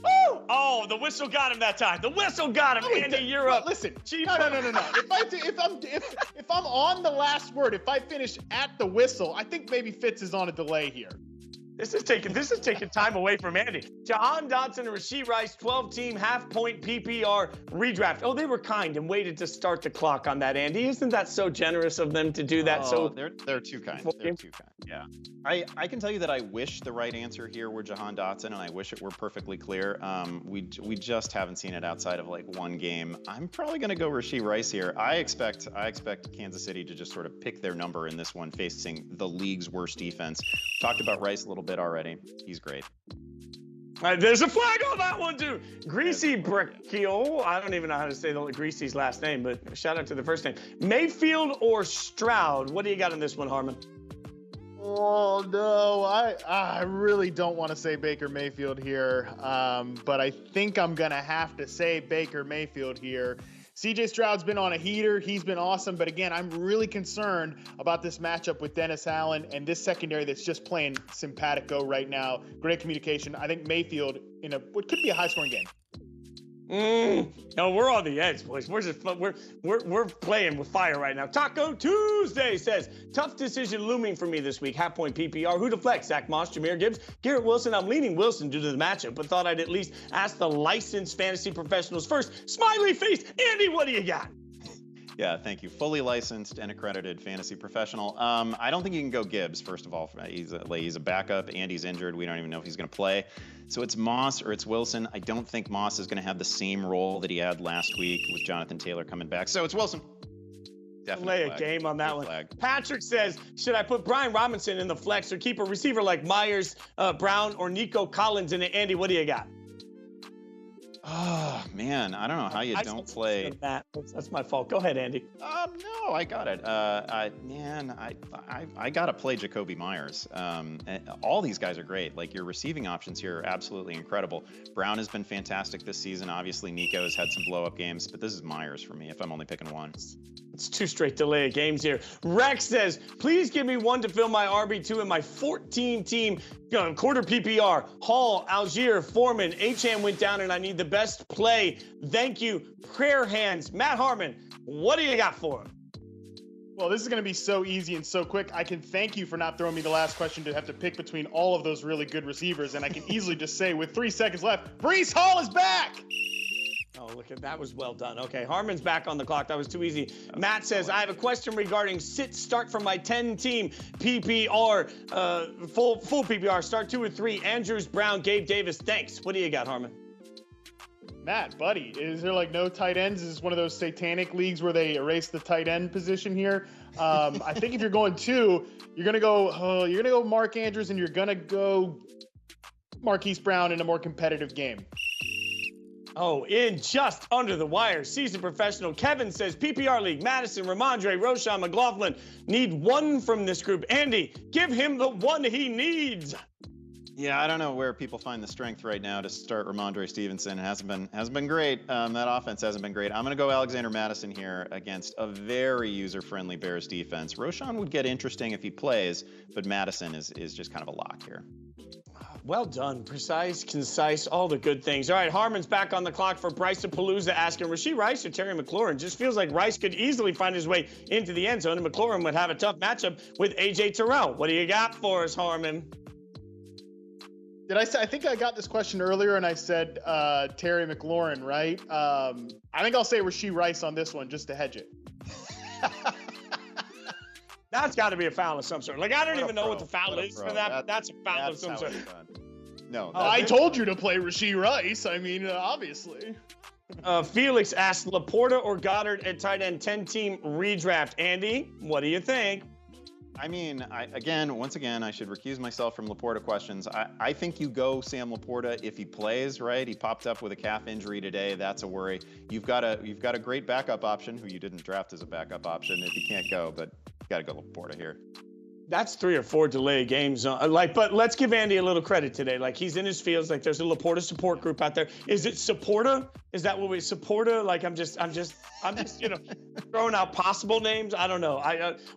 Woo! Oh, the whistle got him that time. The whistle got him. Andy, you're up. Listen, no. If I'm on the last word, if I finish at the whistle, I think maybe Fitz is on a delay here. This is taking time away from Andy. Jahan Dotson and Rashee Rice, 12-team half-point PPR redraft. Oh, they were kind and waited to start the clock on that, Andy. Isn't that so generous of them to do that? Oh, they're too kind. They're too kind. Yeah. I can tell you that I wish the right answer here were Jahan Dotson, and I wish it were perfectly clear. We just haven't seen it outside of like one game. I'm probably going to go Rashee Rice here. I expect Kansas City to just sort of pick their number in this one, facing the league's worst defense. Talked about Rice a little bit already. He's great. There's a flag on that one, too. Greasy Brickiel. I don't even know how to say Greasy's last name, but shout out to the first name. Mayfield or Stroud? What do you got in this one, Harmon? Oh, no. I really don't want to say Baker Mayfield here, but I think I'm going to have to say Baker Mayfield here. CJ Stroud's been on a heater. He's been awesome. But again, I'm really concerned about this matchup with Dennis Allen and this secondary that's just playing simpatico right now. Great communication. I think Mayfield in what could be a high-scoring game. No, we're on the edge, boys. We're playing with fire right now. Taco Tuesday says, tough decision looming for me this week. Half-point PPR. Who to flex? Zach Moss, Jahmyr Gibbs, Garrett Wilson. I'm leaning Wilson due to the matchup, but thought I'd at least ask the licensed fantasy professionals first. Smiley face. Andy, what do you got? Yeah, thank you. Fully licensed and accredited fantasy professional. I don't think you can go Gibbs, first of all. He's a backup. Andy's injured. We don't even know if he's going to play. So it's Moss or it's Wilson. I don't think Moss is going to have the same role that he had last week with Jonathan Taylor coming back. So it's Wilson. Lay a game on that one. Patrick says, should I put Brian Robinson in the flex or keep a receiver like Myers, Brown, or Nico Collins in it? Andy, what do you got? Oh, man, I don't know how you don't play. That's my fault. Go ahead, Andy. No, I got it. I got to play Jacoby Myers. All these guys are great. Like, your receiving options here are absolutely incredible. Brown has been fantastic this season. Obviously, Nico has had some blow-up games, but this is Myers for me if I'm only picking one. It's 2 straight delay of games here. Rex says, please give me 1 to fill my RB2 in my 14-team quarter PPR. Hall, Algier, Foreman, Etienne went down, and I need the best play. Thank you. Prayer hands. Matt Harmon, what do you got for him? Well, this is going to be so easy and so quick. I can thank you for not throwing me the last question to have to pick between all of those really good receivers, and I can easily just say with 3 seconds left, Breece Hall is back! Oh, look at that. Was well done. Okay, Harmon's back on the clock. That was too easy. Matt says, I have a question regarding start from my 10-team PPR, full PPR. Start 2 or 3. Andrews, Brown, Gabe Davis. Thanks. What do you got, Harmon? Matt, buddy, is there like no tight ends? Is this one of those satanic leagues where they erase the tight end position here? I think if you're going 2, you're gonna go Mark Andrews, and you're gonna go Marquise Brown in a more competitive game. Oh, in just under the wire, seasoned professional Kevin says PPR league, Madison, Ramondre, Roshan, McLaughlin need one from this group. Andy, give him the one he needs. Yeah, I don't know where people find the strength right now to start Ramondre Stevenson. It hasn't been great. That offense hasn't been great. I'm going to go Alexander Madison here against a very user-friendly Bears defense. Roshan would get interesting if he plays, but Madison is just kind of a lock here. Well done. Precise, concise, all the good things. All right, Harmon's back on the clock for Bryce-a-Palooza asking Rashee Rice or Terry McLaurin. Just feels like Rice could easily find his way into the end zone, and McLaurin would have a tough matchup with A.J. Terrell. What do you got for us, Harmon? Did I say? I think I got this question earlier, and I said Terry McLaurin, right? I think I'll say Rashee Rice on this one just to hedge it. That's got to be a foul of some sort. Like, I don't even know what the foul is for that. That's a foul of some sort. No. I told you to play Rashee Rice. I mean, obviously. Felix asked Laporta or Goddard at tight end 10-team redraft. Andy, what do you think? I mean, once again, I should recuse myself from Laporta questions. I think you go Sam Laporta if he plays, right? He popped up with a calf injury today. That's a worry. You've got a great backup option who you didn't draft as a backup option if he can't go, but you got to go Laporta here. That's 3 or 4 delay games. But let's give Andy a little credit today. Like, he's in his fields. Like, there's a Laporta support group out there. Is it Supporta? Is that what we Supporta? Like, I'm just throwing out possible names. I don't know.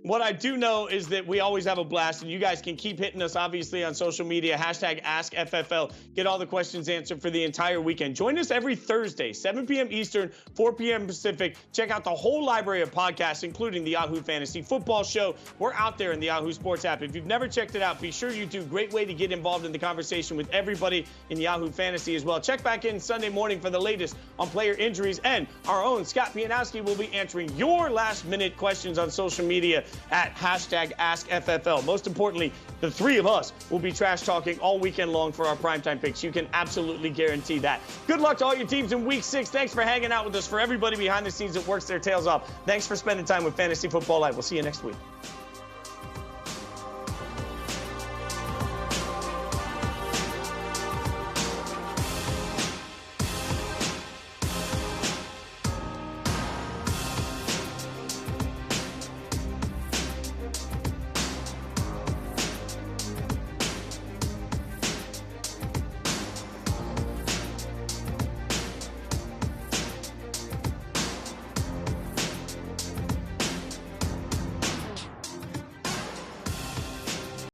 What I do know is that we always have a blast, and you guys can keep hitting us, obviously, on social media. #AskFFL. Get all the questions answered for the entire weekend. Join us every Thursday, 7 p.m. Eastern, 4 p.m. Pacific. Check out the whole library of podcasts, including the Yahoo Fantasy Football Show. We're out there in the Yahoo Sports app. If you've never checked it out, be sure you do. Great way to get involved in the conversation with everybody in Yahoo Fantasy as well. Check back in Sunday morning for the latest on player injuries, and our own Scott Pianowski will be answering your last-minute questions on social media at #AskFFL. Most importantly, the 3 of us will be trash talking all weekend long for our primetime picks. You can absolutely guarantee that. Good luck to all your teams in Week 6. Thanks for hanging out with us. For everybody behind the scenes that works their tails off, thanks for spending time with Fantasy Football Live. We'll see you next week.